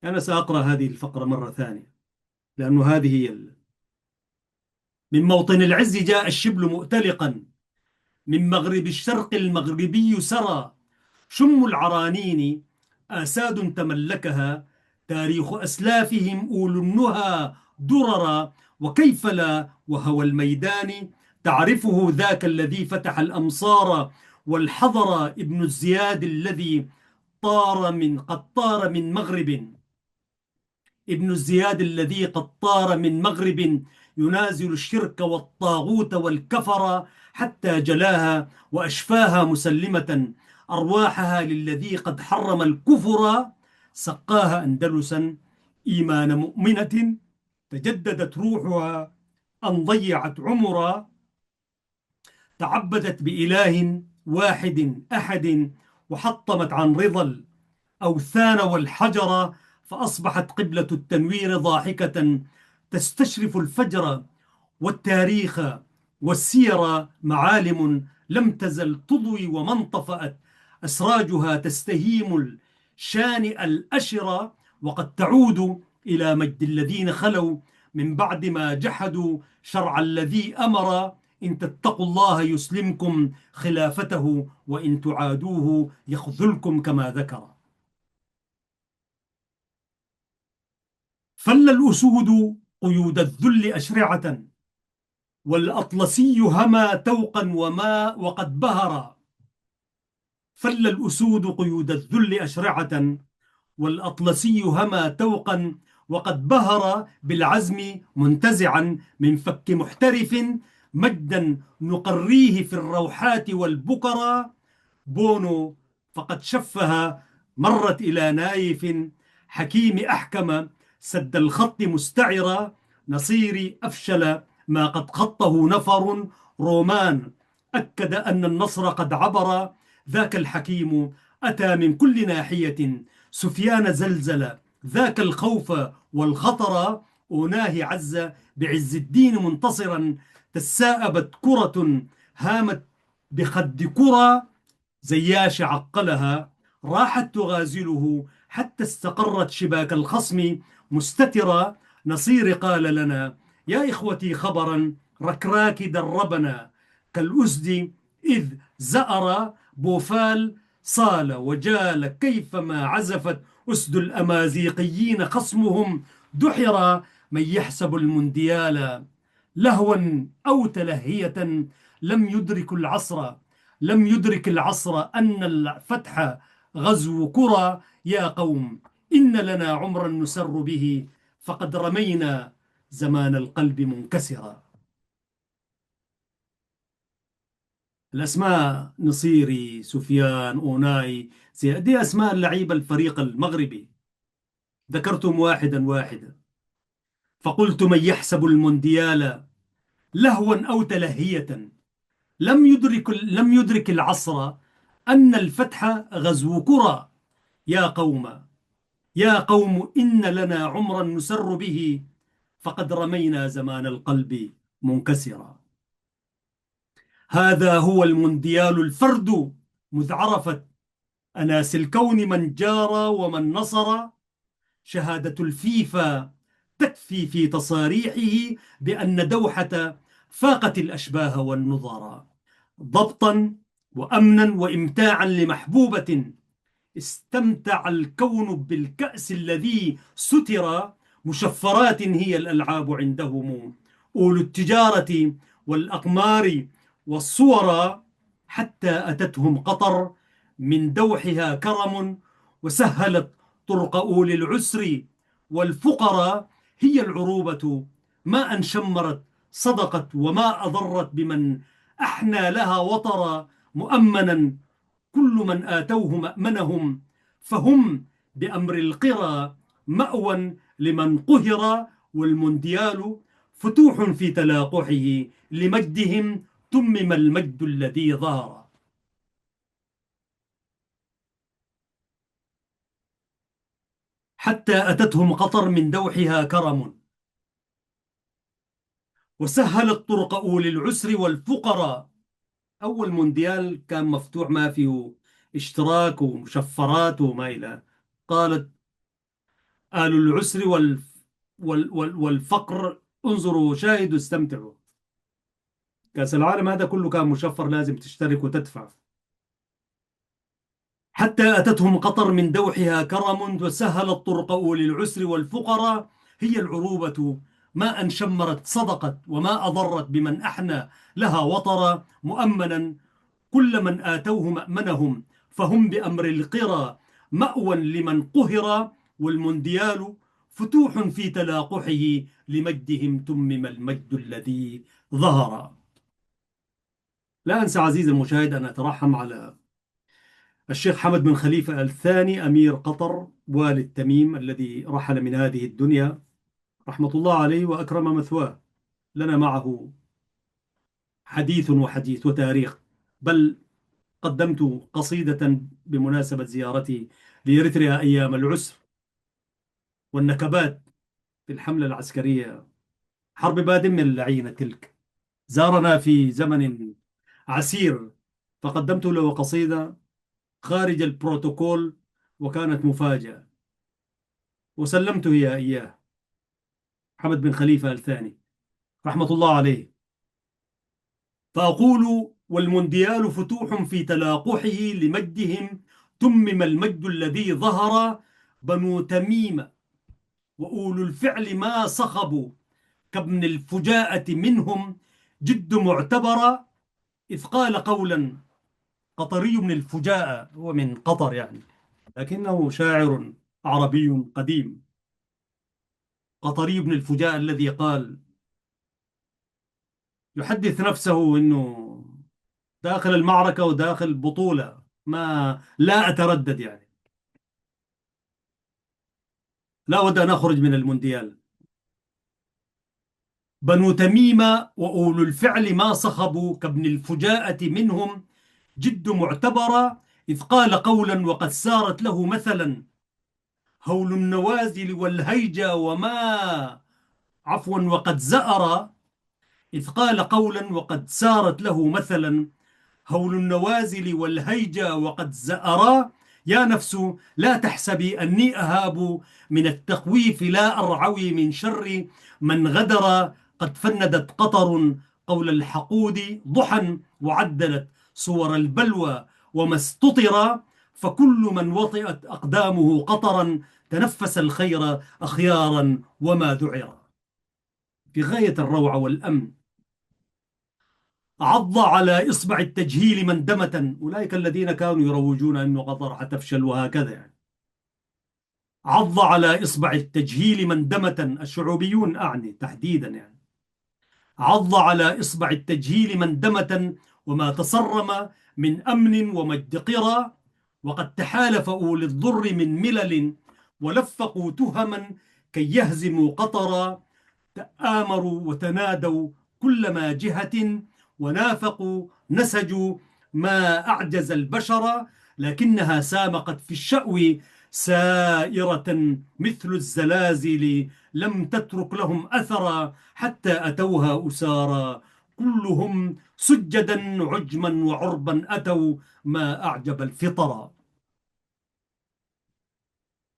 أنا سأقرأ هذه الفقرة مرة ثانية لأنه هذه هي من موطن العز جاء الشبل مؤتلقا من مغرب الشرق المغربي سرى شم العرانين آساد تملكها تاريخ أسلافهم أولو النهى دررا وكيف لا وهو الميدان تعرفه ذاك الذي فتح الأمصار والحضر ابن الزياد الذي قد طار من مغرب ابن الزياد الذي قد طار من مغرب ينازل الشرك والطاغوت والكفر حتى جلاها وأشفاها مسلمة أرواحها للذي قد حرم الكفر سقاها أندلسا إيمان مؤمنة تجددت روحها أن ضيعت عمرا تعبدت بإله واحد أحد وحطمت عن رضا الأوثان والحجر فأصبحت قبلة التنوير ضاحكة تستشرف الفجر والتاريخ والسير معالم لم تزل تضوي وما انطفأت أسراجها تستهيم الشانئ الأشر وقد تعود إلى مجد الذين خلوا من بعد ما جحدوا شرع الذي أمر إن تتقوا الله يسلمكم خلافته وإن تعادوه يخذلكم كما ذكر. فل الأسود قيود الذل أشرعة والأطلسي هما توقا وقد بهر فل الأسود قيود الذل أشرعة والأطلسي هما توقا وقد بهر بالعزم منتزعا من فك محترف مجدا نقريه في الروحات والبكرى بونو فقد شفها مرت إلى نايف حكيم أحكم سد الخط مستعرا نصيري أفشل ما قد خطه نفر رومان أكد أن النصر قد عبر ذاك الحكيم أتى من كل ناحية سفيان زلزل ذاك الخوف والخطر أناه عز بعز الدين منتصرا تساءبت كرة هامت بخد كرة زياش عقلها راحت تغازله حتى استقرت شباك الخصم مستترة نصير قال لنا يا إخوتي خبرا ركراك دربنا كالأسد إذ زأر بوفال صال وجال كيفما عزفت أسد الأمازيغيين خصمهم دحر من يحسب المونديال لهوا أو تلهية لم يدرك العصر لم يدرك العصر أن الفتح غزو كرة يا قوم إن لنا عمرا نسر به فقد رمينا زمان القلب منكسرا. الأسماء نصيري سفيان أوناي دي أسماء اللعيبة الفريق المغربي، ذكرتم واحدا واحدا. فقلت من يحسب المونديال لهوا أو تلهية لم يدرك العصر أن الفتح غزو كرة يا قوم يا قوم إن لنا عمرا نسر به فقد رمينا زمان القلب منكسرا. هذا هو المونديال الفرد مذ عرفت أناس الكون من جار ومن نصر شهادة الفيفا تكفي في تصاريحه بأن دوحة فاقت الأشباه والنظر ضبطا وأمنا وإمتاعا لمحبوبة استمتع الكون بالكأس الذي ستر مشفرات هي الألعاب عندهم أولو التجارة والأقمار والصور حتى أتتهم قطر من دوحها كرم وسهلت طرق أولي العسر والفقراء هي العروبة ما أن شمرت صدقت وما أضرت بمن أحنى لها وطرا مؤمنا كل من آتوه مأمنهم فهم بأمر القرى مأوى لمن قهر والمونديال فتوح في تلاقحه لمجدهم تمم المجد الذي ظهر. حتى أتتهم قطر من دوحها كرم وسهلت طرق أولي العسر والفقراء. أول مونديال كان مفتوح ما فيه اشتراك ومشفرات وما إلى. قالت آل العسر والفقر انظروا شاهدوا استمتعوا. كأس العالم هذا كله كان مشفر، لازم تشترك وتدفع. حتى أتتهم قطر من دوحها كرم وسهلت طرق أولي العسر والفقراء هي العروبة ما أن شمرت صدقت وما أضرت بمن أحنى لها وطرا مؤمنا كل من آتوه مأمنهم فهم بأمر القرى مأوى لمن قهر والمونديال فتوح في تلاقحه لمجدهم تمم المجد الذي ظهر. لا أنسى عزيزي المشاهد أن أترحم على الشيخ حمد بن خليفة الثاني أمير قطر والد تميم الذي رحل من هذه الدنيا رحمة الله عليه وأكرم مثواه. لنا معه حديث وحديث وتاريخ، بل قدمت قصيدة بمناسبة زيارتي لإريتريا أيام العسر والنكبات في الحملة العسكرية، حرب بادم اللعينة تلك. زارنا في زمن عسير فقدمت له قصيدة خارج البروتوكول وكانت مفاجأة وسلمته إياه حمد بن خليفة الثاني رحمة الله عليه. فأقول والمونديال فتوح في تلاقحه لمجدهم تمم المجد الذي ظهر بنو تميم وأولو الفعل ما صخبوا كابن الفجاءة منهم جد معتبر إذ قال قولا. قطري من الفجاءة، هو من قطر يعني، لكنه شاعر عربي قديم. قطري بن الفجاء الذي قال يحدث نفسه أنه داخل المعركة وداخل بطولة ما لا أتردد، يعني لا أود أن أخرج من المونديال. بنو تميم وأولو الفعل ما صخبوا كابن الفجاءة منهم جد معتبر إذ قال قولا وقد سارت له مثلا هول النوازل والهيجا وما عفوا وقد زأر. إذ قال قولا وقد سارت له مثلا هول النوازل والهيجا وقد زأرا يا نفس لا تحسبي أني أهاب من التخويف لا أرعوي من شر من غدر قد فندت قطر قول الحقود ضحى وعدلت صور البلوى وما استطر، فكل من وطئت أقدامه قطرا تنفس الخير أخيارا وما ذعر. في غاية الروعة والأمن. عض على إصبع التجهيل مندمة، أولئك الذين كانوا يروجون أن قطر حتفشل وهكذا يعني. عض على إصبع التجهيل مندمة، الشعوبيون أعني تحديدا يعني. عض على إصبع التجهيل مندمة، وما تصرم من أمن ومجد قرى، وقد تحالف أولي الضر من ملل ولفقوا تهما كي يهزموا قطرا. تآمروا وتنادوا كلما جهة، ونافقوا نسجوا ما أعجز البشر، لكنها سامقت في الشأو سائرة مثل الزلازل، لم تترك لهم أثرا حتى أتوها أسارا. كلهم سجدا عجما وعربا أتوا ما أعجب الفطر.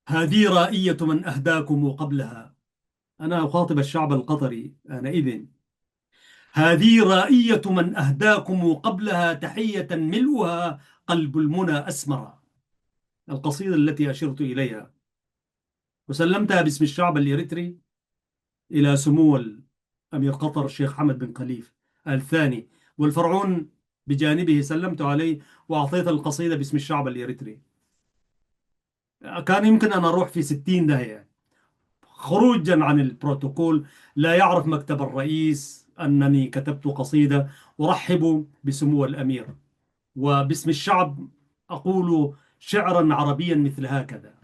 هذه رائية من أهداكم قبلها. أنا أخاطب الشعب القطري آنئذ. هذه رائية من أهداكم قبلها، تحية ملؤها قلب المنى أسمر. القصيدة التي أشرت إليها وسلمتها باسم الشعب الإريتري إلى سمو أمير قطر الشيخ حمد بن خليفة الثاني، والفرعون بجانبه سلمت عليه وأعطيت القصيدة باسم الشعب الإريتري. كان يمكن أن أروح في 60 داهية خروجا عن البروتوكول. لا يعرف مكتب الرئيس أنني كتبت قصيدة أرحب بسمو الأمير، وباسم الشعب أقول شعرا عربيا مثل هكذا.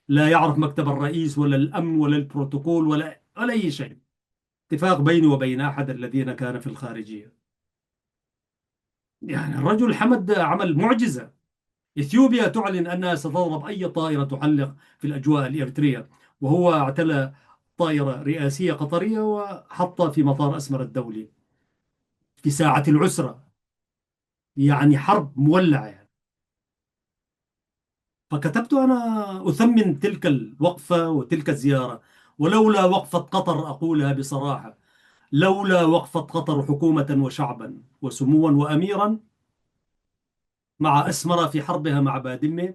لا يعرف مكتب الرئيس ولا الأمن ولا البروتوكول ولا أي شيء. اتفاق بيني وبين أحد الذين كان في الخارجية. يعني الرجل حمد عمل معجزة. إثيوبيا تعلن أنها ستضرب أي طائرة تحلق في الأجواء الإريترية، وهو اعتلى طائرة رئاسية قطرية وحطها في مطار أسمر الدولي في ساعة العسرة. يعني حرب مولعة يعني. فكتبت أنا أثمن تلك الوقفة وتلك الزيارة. ولولا وقفة قطر، أقولها بصراحة، لولا وقفة قطر حكومة وشعبا وسموا وأميرا مع أسمرة في حربها مع بادمة،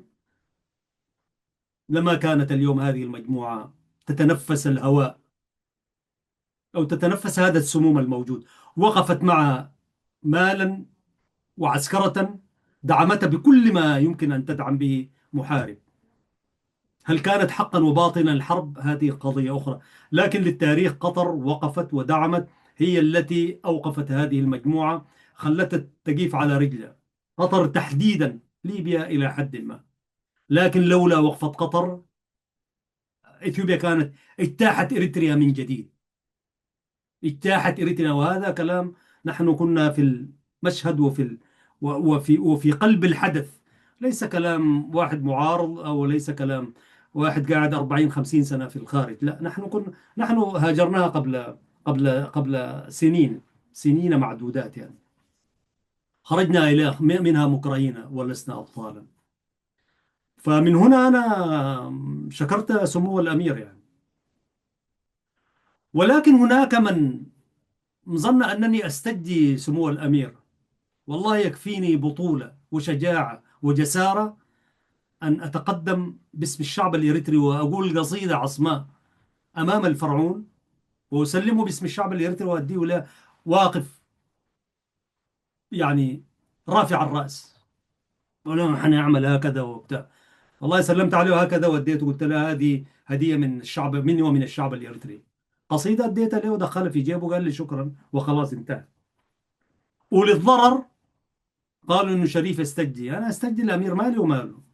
لما كانت اليوم هذه المجموعة تتنفس الهواء أو تتنفس هذا السموم الموجود. وقفت مع مالا وعسكرة، دعمتها بكل ما يمكن أن تدعم به محارب. هل كانت حقا وباطنا الحرب؟ هذه قضية أخرى. لكن للتاريخ قطر وقفت ودعمت، هي التي أوقفت هذه المجموعة، خلتها تقيف على رجلها. قطر تحديدا، ليبيا إلى حد ما. لكن لولا وقفة قطر إثيوبيا كانت اجتاحت إريتريا من جديد. اجتاحت إريتريا، وهذا كلام نحن كنا في المشهد وفي قلب الحدث. ليس كلام واحد معارض، أو ليس كلام واحد قاعد 40 50 سنة في الخارج. لا، نحن هاجرناها قبل سنين معدودات يعني. خرجنا إلى منها مكرهين ولسنا أبطالا. فمن هنا أنا شكرت سمو الأمير يعني. ولكن هناك من ظن أنني أستجدي سمو الأمير. والله يكفيني بطولة وشجاعة وجسارة أن أتقدم باسم الشعب الإريتري وأقول قصيدة عصماء أمام الفرعون، وأسلمه باسم الشعب الإريتري وأديه له واقف يعني رافع الرأس، ولا حنعمل هكذا وبتاع. والله سلمت عليه هكذا واديته، قلت له هذه هدية من الشعب، مني ومن الشعب الإريتري. قصيدة اديتها له ودخلها في جيبه وقال لي شكرا وخلاص انتهى. وللضرر قالوا انه شريف يستجدي. انا استجدي الامير، مالي وماله.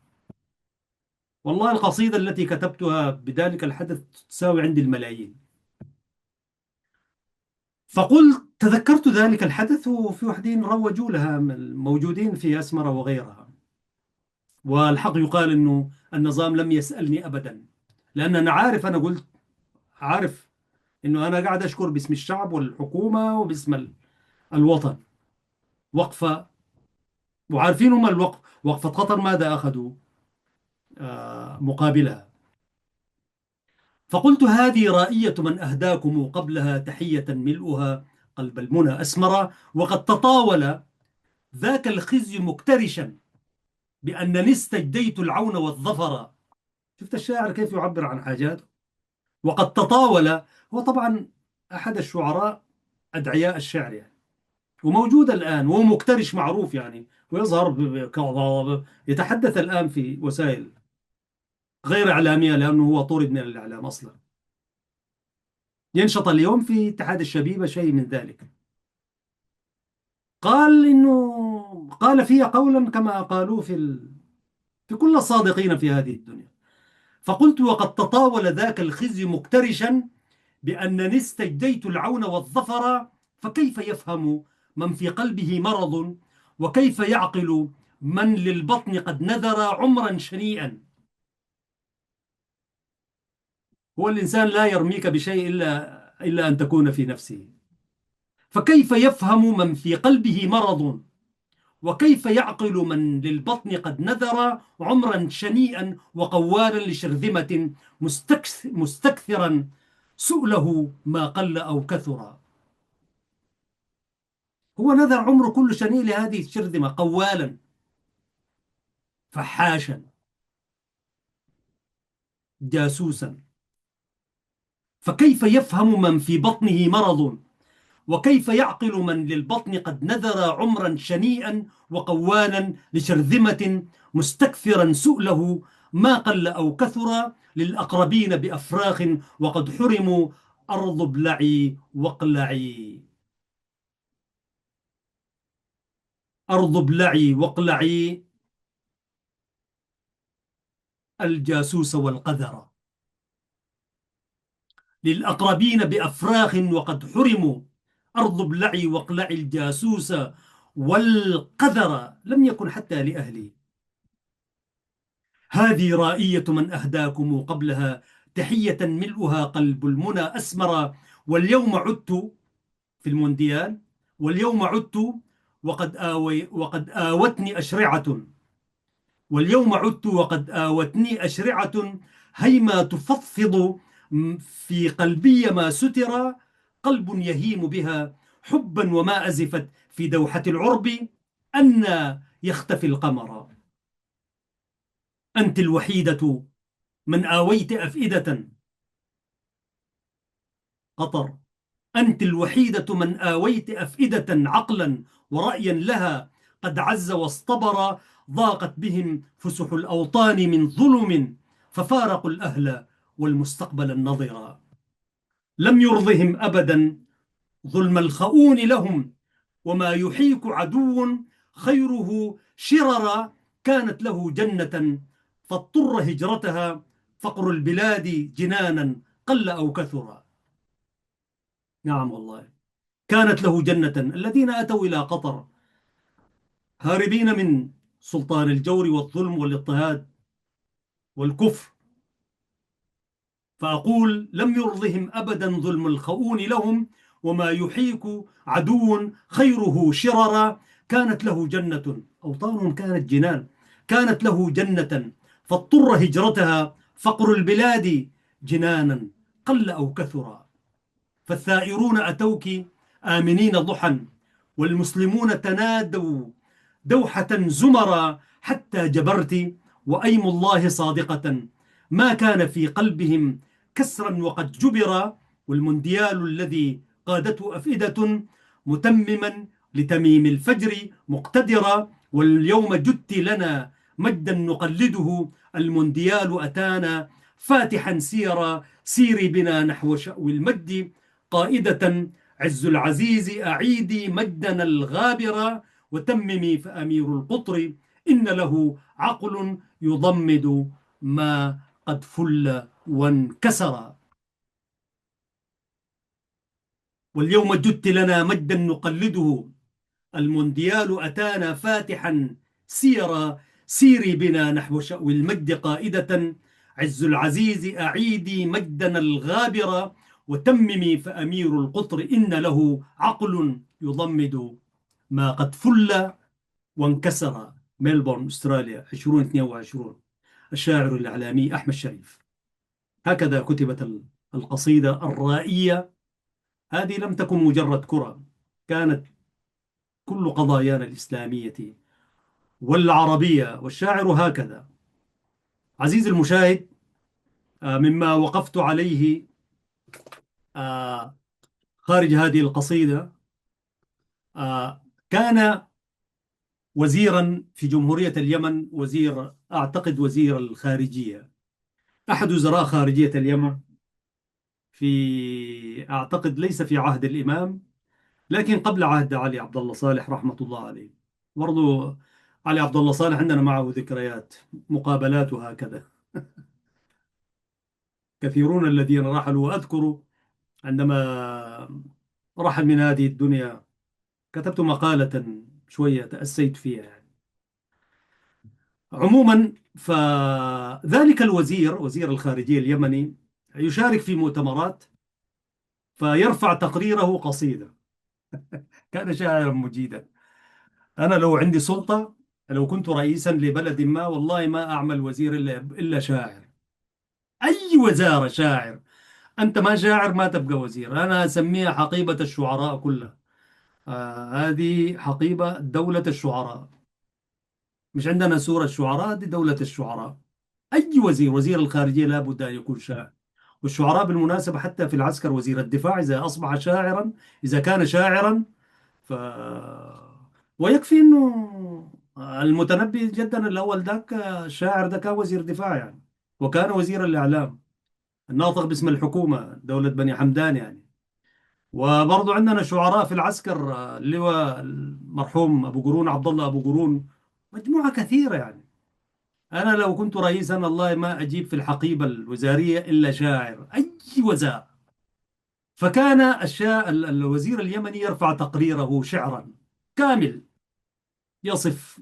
والله القصيدة التي كتبتها بذلك الحدث تساوي عندي الملايين. فقلت تذكرت ذلك الحدث، وفي وحدين روجوا لها من الموجودين في أسمرة وغيرها. والحق يقال أنه النظام لم يسألني أبدا، لأن أنا عارف، أنا قلت عارف أنه أنا قاعد أشكر باسم الشعب والحكومة وباسم الوطن وقفة. وعارفين هم وقفة قطر ماذا أخذوا مقابلها. فقلت هذه رائية من أهداكم قبلها، تحية ملؤها قلب المنى أسمر، وقد تطاول ذاك الخزي مكترشا بأنني استجديت العون والظفر. شفت الشاعر كيف يعبر عن حاجاته؟ وقد تطاول. هو طبعا أحد الشعراء أدعياء الشعر يعني، وموجود الآن، وهو مكترش معروف يعني، ويظهر يتحدث الآن في وسائل غير إعلامية لأنه هو طرد من الإعلام أصلا. ينشط اليوم في اتحاد الشبيبة شيء من ذلك. قال إنه قال في قولا كما قالوا في كل الصادقين في هذه الدنيا. فقلت: وقد تطاول ذاك الخزي مكترشا بأنني استجديت العون والظفر، فكيف يفهم من في قلبه مرض، وكيف يعقل من للبطن قد نذر عمرا شنيئا. هو الإنسان لا يرميك بشيء إلا أن تكون في نفسه. فكيف يفهم من في قلبه مرض، وكيف يعقل من للبطن قد نذر عمرا شنيئا وقوالا لشرذمة مستكثرا سؤله ما قل أو كثر. هو نذر عمره كله شنيء لهذه الشرذمة، قوالا فحاشا جاسوسا. فكيف يفهم من في بطنه مرض، وكيف يعقل من للبطن قد نذر عمرا شنيئا وقوانا لشرذمة مستكثرا سؤله ما قل أو كثر، للأقربين بأفراخ وقد حرموا أرض ابلعي واقلعي. أرض ابلعي واقلعي الجاسوس والقذر. للأقربين بأفراخ وقد حرموا أرض ابلعي واقلعي الجاسوس والقذر، لم يكن حتى لأهلي. هذه رائية من أهداكم قبلها، تحية ملؤها قلب المنى أسمر. واليوم عدت في المونديال، واليوم عدت وقد آوتني أشرعة. واليوم عدت وقد آوتني أشرعة، هيما تفضفض في قلبي ما ستر. قلب يهيم بها حبا وما أزفت في دوحة العرب، أن يختفي القمر. أنت الوحيدة من آويت أفئدة قطر. أنت الوحيدة من آويت أفئدة عقلا ورأيا لها قد عز واصطبر. ضاقت بهم فسح الأوطان من ظلم، ففارقوا الأهل والمستقبل النظرا. لم يرضهم أبدا ظلم الخؤون لهم، وما يحيك عدو خيره شررا. كانت له جنة فاضطر هجرتها، فقر البلاد جنانا قل أو كثر. نعم والله، كانت له جنة. الذين أتوا إلى قطر هاربين من سلطان الجور والظلم والاضطهاد والكفر، فأقول: لم يرضهم أبدا ظلم الخؤون لهم، وما يحيك عدو خيره شررا. كانت له جنة، أوطانهم كانت جنان، كانت له جنة فاضطر هجرتها، فقر البلاد جنانا قل أو كثرا. فالثائرون أتوك آمنين ضحى، والمسلمون تنادوا دوحة زمرا، حتى جبرت وأيم الله صادقة، ما كان في قلبهم كسرا وقد جبر. والمونديال الذي قادته أفئدة متمما لتميم الفجر مقتدرا. واليوم جدت لنا مجدا نقلده، المونديال أتانا فاتحا سيرا. سيري بنا نحو شأو المجد قائدة، عز العزيز أعيدي مجدنا الغابر. وتممي فأمير القطر إن له عقل يضمد ما قد فل وانكسر. واليوم جدت لنا مجدا نقلده، المونديال أتانا فاتحا سيرا. سيري بنا نحو شأو المجد قائدة، عز العزيز أعيدي مجدنا الغابر. وتممي فأمير القطر إن له عقل يضمد ما قد فل وانكسر. ميلبورن أستراليا 2022. الشاعر الإعلامي أحمد شريف. هكذا كتبت القصيدة الرائية. هذه لم تكن مجرد كرة، كانت كل قضايانا الإسلامية والعربية، والشاعر هكذا. عزيزي المشاهد، مما وقفت عليه آه، خارج هذه القصيدة، كان وزيرا في جمهورية اليمن، وزير أعتقد وزير الخارجية، أحد وزراء خارجية اليمن، في أعتقد ليس في عهد الإمام، لكن قبل عهد علي عبد الله صالح رحمة الله عليه. برضو علي عبد الله صالح عندنا معه ذكريات، مقابلات وهكذا. كثيرون الذين رحلوا، وأذكر عندما رحل من هذه الدنيا كتبت مقالة شوية تأسيت فيها يعني. عموما، فذلك الوزير، وزير الخارجية اليمني، يشارك في مؤتمرات فيرفع تقريره قصيدة. كان شاعرا مجيدا. أنا لو عندي سلطة، لو كنت رئيسا لبلد ما، والله ما أعمل وزير إلا شاعر. أي وزارة شاعر. أنت ما شاعر ما تبقى وزير. أنا أسميها حقيبة الشعراء كلها. هذه حقيبة دولة الشعراء. مش عندنا سورة الشعراء، دي دولة الشعراء. أي وزير، وزير الخارجية لابد أن يكون شاعر. والشعراء بالمناسبة حتى في العسكر، وزير الدفاع إذا أصبح شاعرا، إذا كان شاعرا، ف ويكفي أنه المتنبي جدا الأول ذاك الشاعر ده كان وزير دفاع يعني، وكان وزير الإعلام الناطق باسم الحكومة دولة بني حمدان يعني. وبرضو عندنا شعراء في العسكر، اللواء المرحوم أبو قرون، عبد الله أبو قرون، مجموعة كثيرة يعني. أنا لو كنت رئيسا الله ما أجيب في الحقيبة الوزارية إلا شاعر، أي وزارة. فكان الوزير اليمني يرفع تقريره شعرا كامل، يصف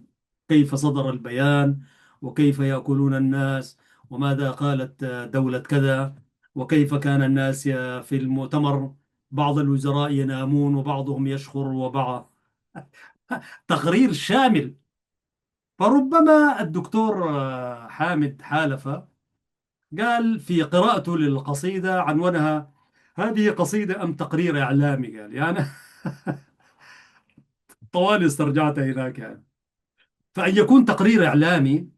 كيف صدر البيان، وكيف يأكلون الناس، وماذا قالت دولة كذا، وكيف كان الناس في المؤتمر، بعض الوزراء ينامون وبعضهم يشخر وبعض. تقرير شامل. فربما الدكتور حامد حالفة قال في قراءته للقصيدة، عنونها هذه قصيدة أم تقرير إعلامي، قال يعني. طوالي استرجعت هناك يعني. فأن يكون تقرير إعلامي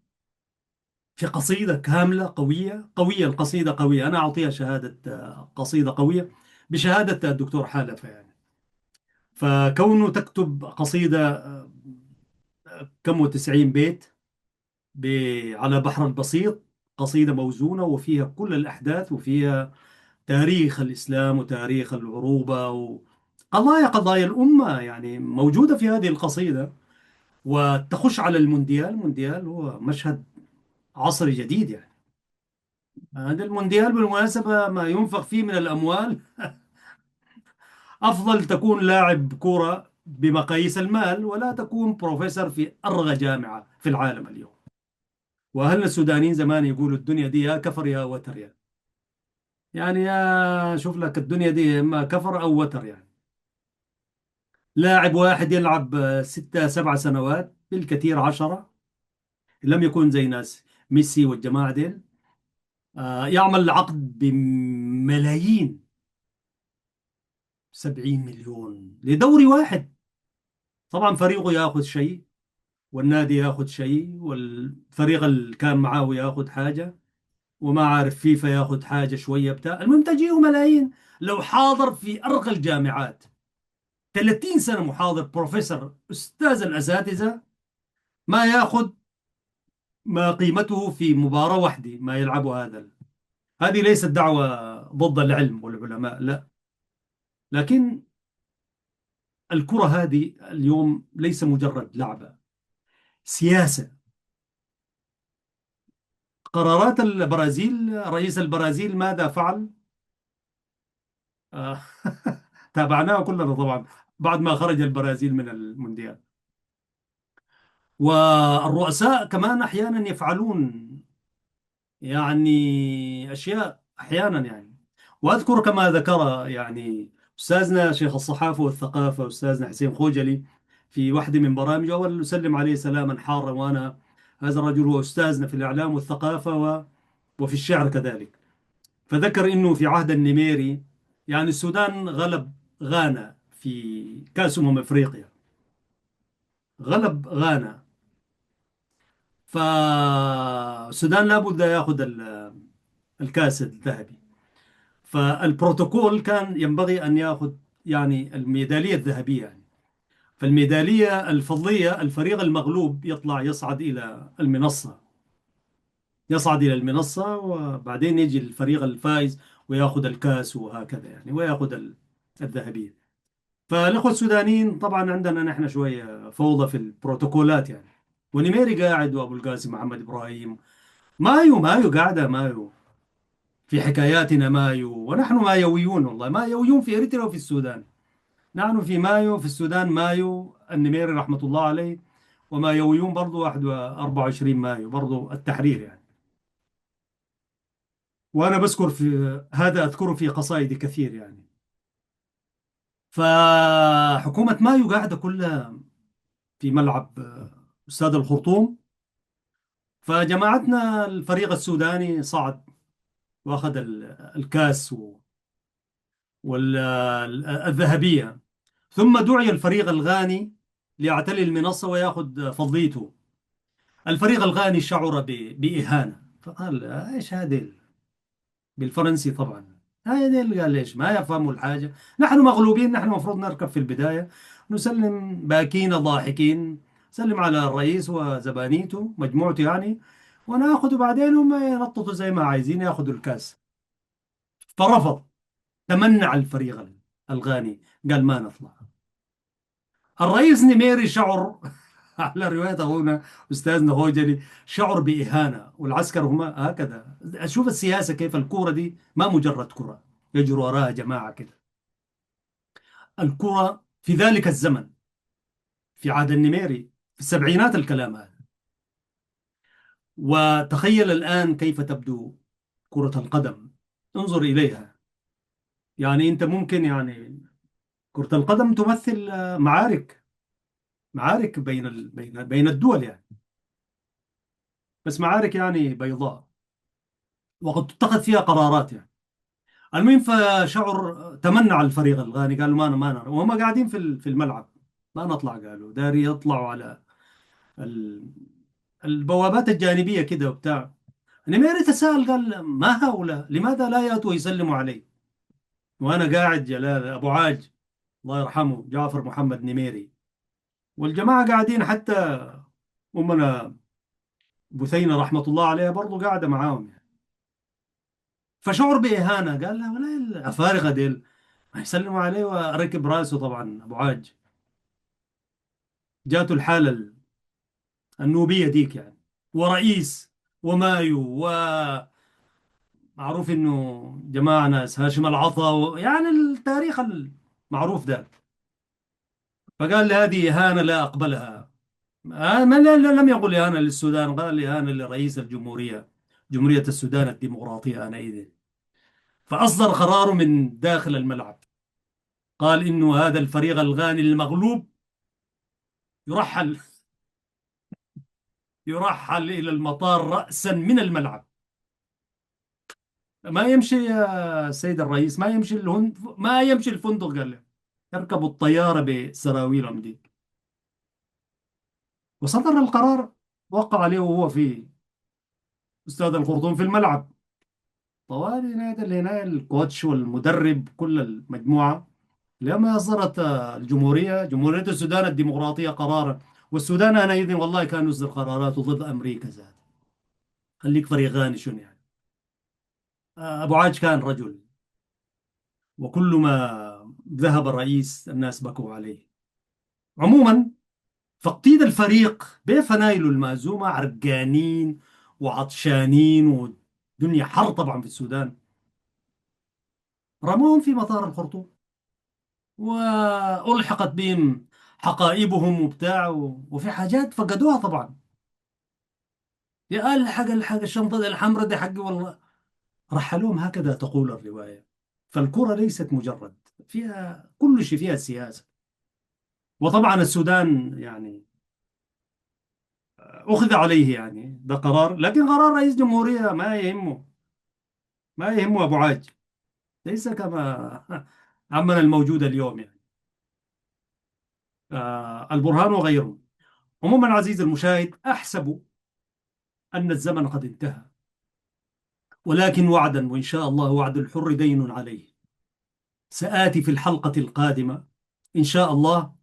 في قصيدة كاملة قوية، قوية القصيدة قوية، أنا أعطيها شهادة قصيدة قوية بشهادة الدكتور حالفة يعني. فكونه تكتب قصيدة كم وتسعين بيت على بحر البسيط، قصيدة موزونة وفيها كل الأحداث، وفيها تاريخ الإسلام وتاريخ العروبة قضايا الأمة يعني موجودة في هذه القصيدة. وتخش على المونديال هو مشهد عصري جديد يعني. هذا المونديال بالمناسبة ما ينفق فيه من الأموال، أفضل تكون لاعب كرة بمقاييس المال، ولا تكون بروفيسور في أرغى جامعة في العالم اليوم. وأهلنا السودانيين زمان يقولوا الدنيا دي يا كفر يا وتر يعني يا شوف لك الدنيا دي إما كفر أو وتر يعني. لاعب واحد يلعب 6 7 سنوات بالكثير 10، لم يكن زي ناس ميسي والجماعة ديل، يعمل عقد بملايين، 70 مليون لدوري واحد. طبعا فريقه ياخذ شيء، والنادي ياخذ شيء، والفريق اللي كان معاه ياخذ حاجة، وما عارف فيفا ياخذ حاجة شوية بتاع، المهم تجيه ملايين. لو حاضر في أرقى الجامعات 30 سنة محاضر، بروفيسور، أستاذ الأساتذة، ما ياخذ ما قيمته في مباراة واحدة ما يلعبوا هذا. هذه ليست دعوة ضد العلم والعلماء، لا، لكن الكرة هذه اليوم ليس مجرد لعبة، سياسة. قرارات البرازيل، رئيس البرازيل ماذا فعل؟ آه، تابعناه كلنا طبعا بعد ما خرج البرازيل من المونديال. والرؤساء كمان أحيانا يفعلون يعني أشياء أحيانا يعني. وأذكر كما ذكر يعني أستاذنا شيخ الصحافة والثقافة أستاذنا حسين خوجلي في واحدة من برامجه، أولا أسلم عليه سلاما حارا، وأنا هذا الرجل هو أستاذنا في الإعلام والثقافة وفي الشعر كذلك. فذكر أنه في عهد النميري يعني السودان غلب غانا في كأس أفريقيا، غلب غانا. فالسودان لابد ياخذ الكأس الذهبي. فالبروتوكول كان ينبغي أن ياخذ يعني الميدالية الذهبية يعني. فالميدالية الفضية الفريق المغلوب يصعد إلى المنصة، يصعد إلى المنصة، وبعدين يجي الفريق الفائز وياخذ الكأس وهكذا يعني، وياخذ الذهبية. فالأخوة السودانيين طبعا عندنا نحن شوية فوضى في البروتوكولات يعني. ونميري قاعد، وأبو القاسم محمد إبراهيم، مايو قاعدة مايو، في حكاياتنا مايو، ونحن مايويون والله، مايويون في إريتريا وفي السودان. نحن في مايو، في السودان مايو النميري رحمة الله عليه، ومايويون برضو 24 مايو برضو التحرير يعني. وأنا بذكر في هذا، أذكره في قصائدي كثير يعني. فحكومة مايو قاعدة كلها في ملعب استاد الخرطوم. فجماعتنا الفريق السوداني صعد واخذ الكاس والذهبية. ثم دعي الفريق الغاني ليعتلي المنصة ويأخذ فضيته. الفريق الغاني شعر بإهانة، فقال ايش هذه، بالفرنسي طبعا، هاي اللي قال ليش ما يفهموا الحاجة، نحن مغلوبين، نحن المفروض نركب في البداية، نسلم باكين ضاحكين، سلم على الرئيس وزبانيته مجموعته يعني، وناخذ بعدين هم ينططوا زي ما عايزين ياخذوا الكاس. فرفض، تمنع الفريق الغاني، قال ما نطلع. الرئيس نميري شعر على رواية أخونا أستاذنا هوجري، شعر بإهانة، والعسكر هم هكذا. أشوف السياسة كيف، الكورة دي ما مجرد كرة يجري وراها جماعة كده. الكرة في ذلك الزمن، في عهد النميري في السبعينات الكلام هذا. وتخيل الآن كيف تبدو كرة القدم، انظر إليها. يعني أنت ممكن يعني كرة القدم تمثل معارك بين الدول يعني، بس معارك يعني بيضاء، وقد تتخذ فيها قرارات يعني. المهم، فشعر تمنع الفريق الغاني، قالوا ما نرى، وهم قاعدين في الملعب ما نطلع، قالوا داري يطلعوا على ال- البوابات الجانبية كده وبتاع. نميري تساءل قال ما هؤلاء لماذا لا يأتوا يسلموا علي؟ وأنا قاعد جلال أبو عاج الله يرحمه جعفر محمد نميري، والجماعة قاعدين، حتى أمنا بثينة رحمة الله عليها برضو قاعدة معاهم يعني. فشعر بإهانة، قال لا ولا الأفارقة ديل ما يسلموا عليه، وركب راسه طبعا أبو عاج. جاته الحالة النوبية ديك يعني، ورئيس ومايو، ومعروف انه جماعة ناس هاشم العطا يعني التاريخ المعروف ده. فقال لي هذه إهانة لا أقبلها. ما لم يقل إهانة للسودان، قال إهانة لرئيس الجمهورية، جمهورية السودان الديمقراطية آنئذ. فأصدر قراره من داخل الملعب، قال إنه هذا الفريق الغاني المغلوب يرحل، يرحل إلى المطار رأسا من الملعب. ما يمشي يا سيد الرئيس، ما يمشي ما يمشي الفندق، قال له يركبوا الطيارة بسراويلهم دي. وصدر القرار، وقع عليه وهو في استاد الخرطوم في الملعب. طوالي نادى هنا الكوتش والمدرب كل المجموعة، لما أصدرت جمهورية السودان الديمقراطية قرارا. والسودان أنا إذن والله كان يصدر قرارات ضد أمريكا ذات، خليك فريقاني شنو يعني. أبو عاج كان رجل، وكل ما ذهب الرئيس الناس بكوا عليه. عموما، فقيد الفريق بفنايله المهزومة عرقانين وعطشانين، ودنيا حر طبعا في السودان، رموهم في مطار الخرطوم، وألحقت بهم حقائبهم وبتاع، وفي حاجات فقدوها طبعا. يا الحق الشنطة دي الحمراء دي حقي والله، رحلوهم، هكذا تقول الرواية. فالكرة ليست مجرد، فيها كل شيء، فيها سياسة. وطبعا السودان يعني أخذ عليه يعني ده قرار، لكن قرار رئيس جمهورية ما يهمه، ما يهمه أبو عاج، ليس كما عمنا الموجود اليوم يعني. البرهان وغيره. عموما عزيزي المشاهد، أحسب أن الزمن قد انتهى، ولكن وعدا، وإن شاء الله وعد الحر دين عليه. سآتي في الحلقة القادمة إن شاء الله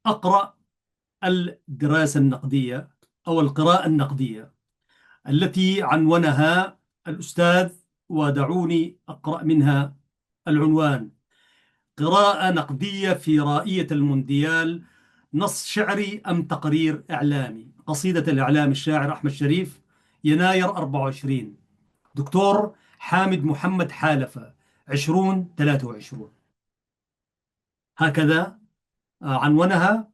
أقرأ الدراسة النقدية أو القراءة النقدية التي عنونها الأستاذ، ودعوني أقرأ منها العنوان: قراءة نقدية في رائية المونديال، نص شعري أم تقرير إعلامي. قصيدة الإعلام الشاعر أحمد شريف، يناير 24، دكتور حامد محمد حالفة، 2023. هكذا عنونها،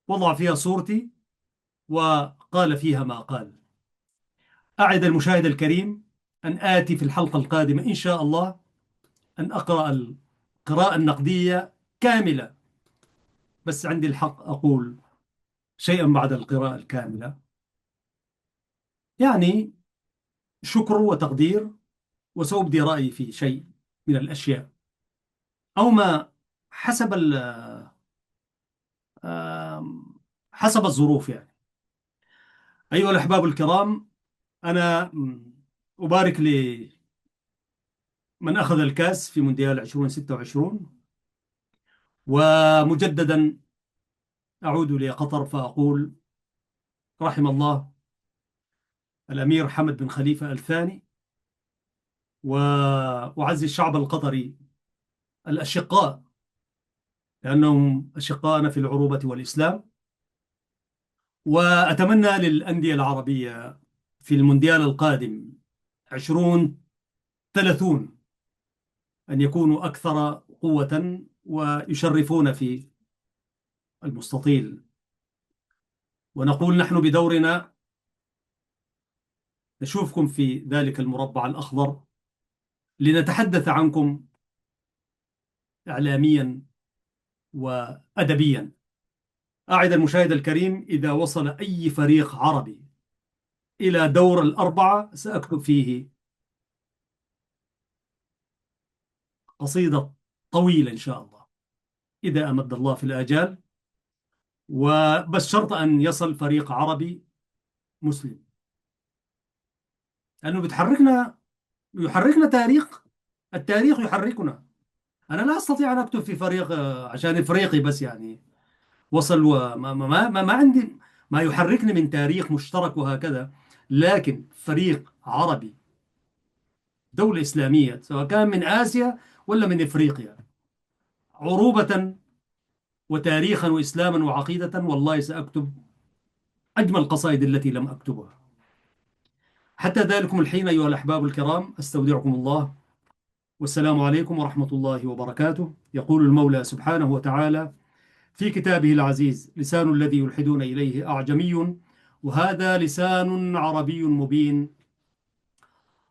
وضع فيها صورتي، وقال فيها ما قال. أعد المشاهد الكريم أن آتي في الحلقة القادمة إن شاء الله أن أقرأ القراءة النقدية كاملة، بس عندي الحق أقول شيئا بعد القراءة الكاملة، يعني شكر وتقدير، وسأبدي رأيي في شيء من الأشياء أو ما حسب حسب الظروف يعني. أيها الأحباب الكرام، أنا أبارك لمن أخذ الكأس في مونديال 2026، ومجددا أعود لقطر فأقول رحم الله الأمير حمد بن خليفة الثاني، وأعزي الشعب القطري الأشقاء، لأنهم أشقاءنا في العروبة والإسلام. وأتمنى للأندية العربية في المونديال القادم 2030 أن يكونوا أكثر قوة ويشرفون في المستطيل، ونقول نحن بدورنا نشوفكم في ذلك المربع الأخضر لنتحدث عنكم إعلاميا وأدبيا. أعد المشاهد الكريم، إذا وصل أي فريق عربي إلى دور الأربعة سأكتب فيه قصيدة طويلة إن شاء الله، إذا أمد الله في الآجال، وبس شرط أن يصل فريق عربي مسلم، لأنه يحركنا تاريخ، التاريخ يحركنا. أنا لا أستطيع أن أكتب في فريق عشان إفريقي بس يعني وصل، وما ما عندي ما يحركني من تاريخ مشترك وهكذا. لكن فريق عربي، دولة إسلامية، سواء كان من آسيا ولا من إفريقيا، عروبة وتاريخا وإسلاما وعقيدة، والله سأكتب أجمل القصائد التي لم أكتبها. حتى ذلكم الحين أيها الأحباب الكرام، أستودعكم الله، والسلام عليكم ورحمة الله وبركاته. يقول المولى سبحانه وتعالى في كتابه العزيز: لسان الذي يلحدون إليه أعجمي، وهذا لسان عربي مبين.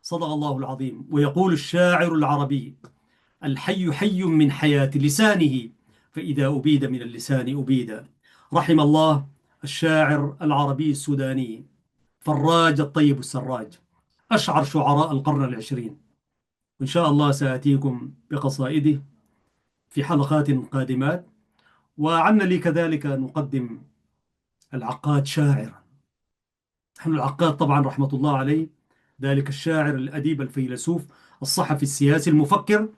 صدق الله العظيم. ويقول الشاعر العربي: الحي حي من حياة لسانه، فإذا أبيد من اللسان أبيد. رحم الله الشاعر العربي السوداني فراج الطيب السراج، أشعر شعراء القرن العشرين. وإن شاء الله سآتيكم بقصائده في حلقات قادمات. وعنا لي كذلك نقدم العقاد شاعرا. نحن العقاد طبعا رحمة الله عليه، ذلك الشاعر الأديب الفيلسوف الصحفي السياسي المفكر،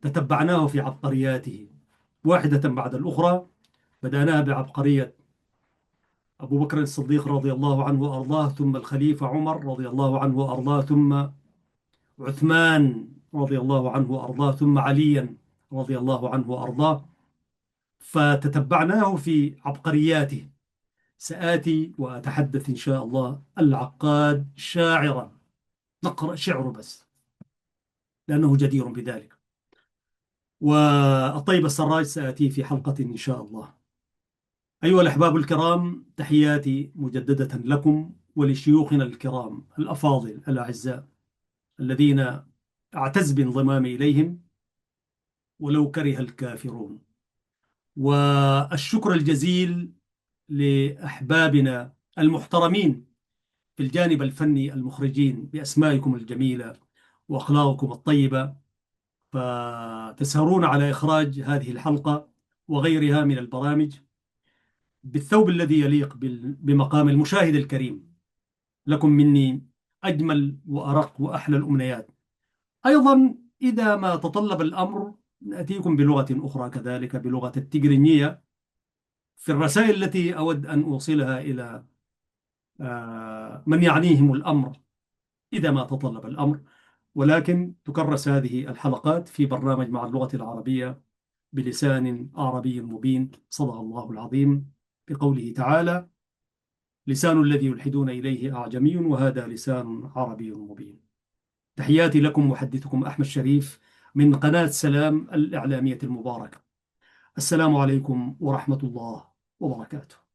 تتبعناه في عبقرياته واحدة بعد الأخرى. بدأناها بعبقرية أبو بكر الصديق رضي الله عنه وأرضاه، ثم الخليفة عمر رضي الله عنه وأرضاه، ثم عثمان رضي الله عنه وأرضاه، ثم عليا رضي الله عنه وأرضاه، فتتبعناه في عبقرياته. سآتي وأتحدث إن شاء الله العقاد شاعرا، نقرأ شعره بس لأنه جدير بذلك. والطيب السراج سآتي في حلقة إن شاء الله. أيها الأحباب الكرام، تحياتي مجددة لكم ولشيوخنا الكرام الأفاضل الأعزاء الذين أعتز بانضمامي إليهم ولو كره الكافرون. والشكر الجزيل لأحبابنا المحترمين في الجانب الفني، المخرجين بأسمائكم الجميلة وأخلاقكم الطيبة، فتسهرون على إخراج هذه الحلقة وغيرها من البرامج. بالثوب الذي يليق بمقام المشاهد الكريم. لكم مني أجمل وأرق وأحلى الأمنيات. أيضا إذا ما تطلب الأمر نأتيكم بلغة أخرى كذلك، بلغة التجرينية، في الرسائل التي أود أن أوصلها إلى من يعنيهم الأمر إذا ما تطلب الأمر. ولكن تكرس هذه الحلقات في برنامج مع اللغة العربية بلسان عربي مبين. صدق الله العظيم بقوله تعالى: لسان الذي يلحدون إليه أعجمي وهذا لسان عربي مبين. تحياتي لكم، محدثكم أحمد شريف من قناة سلام الإعلامية المباركة. السلام عليكم ورحمة الله وبركاته.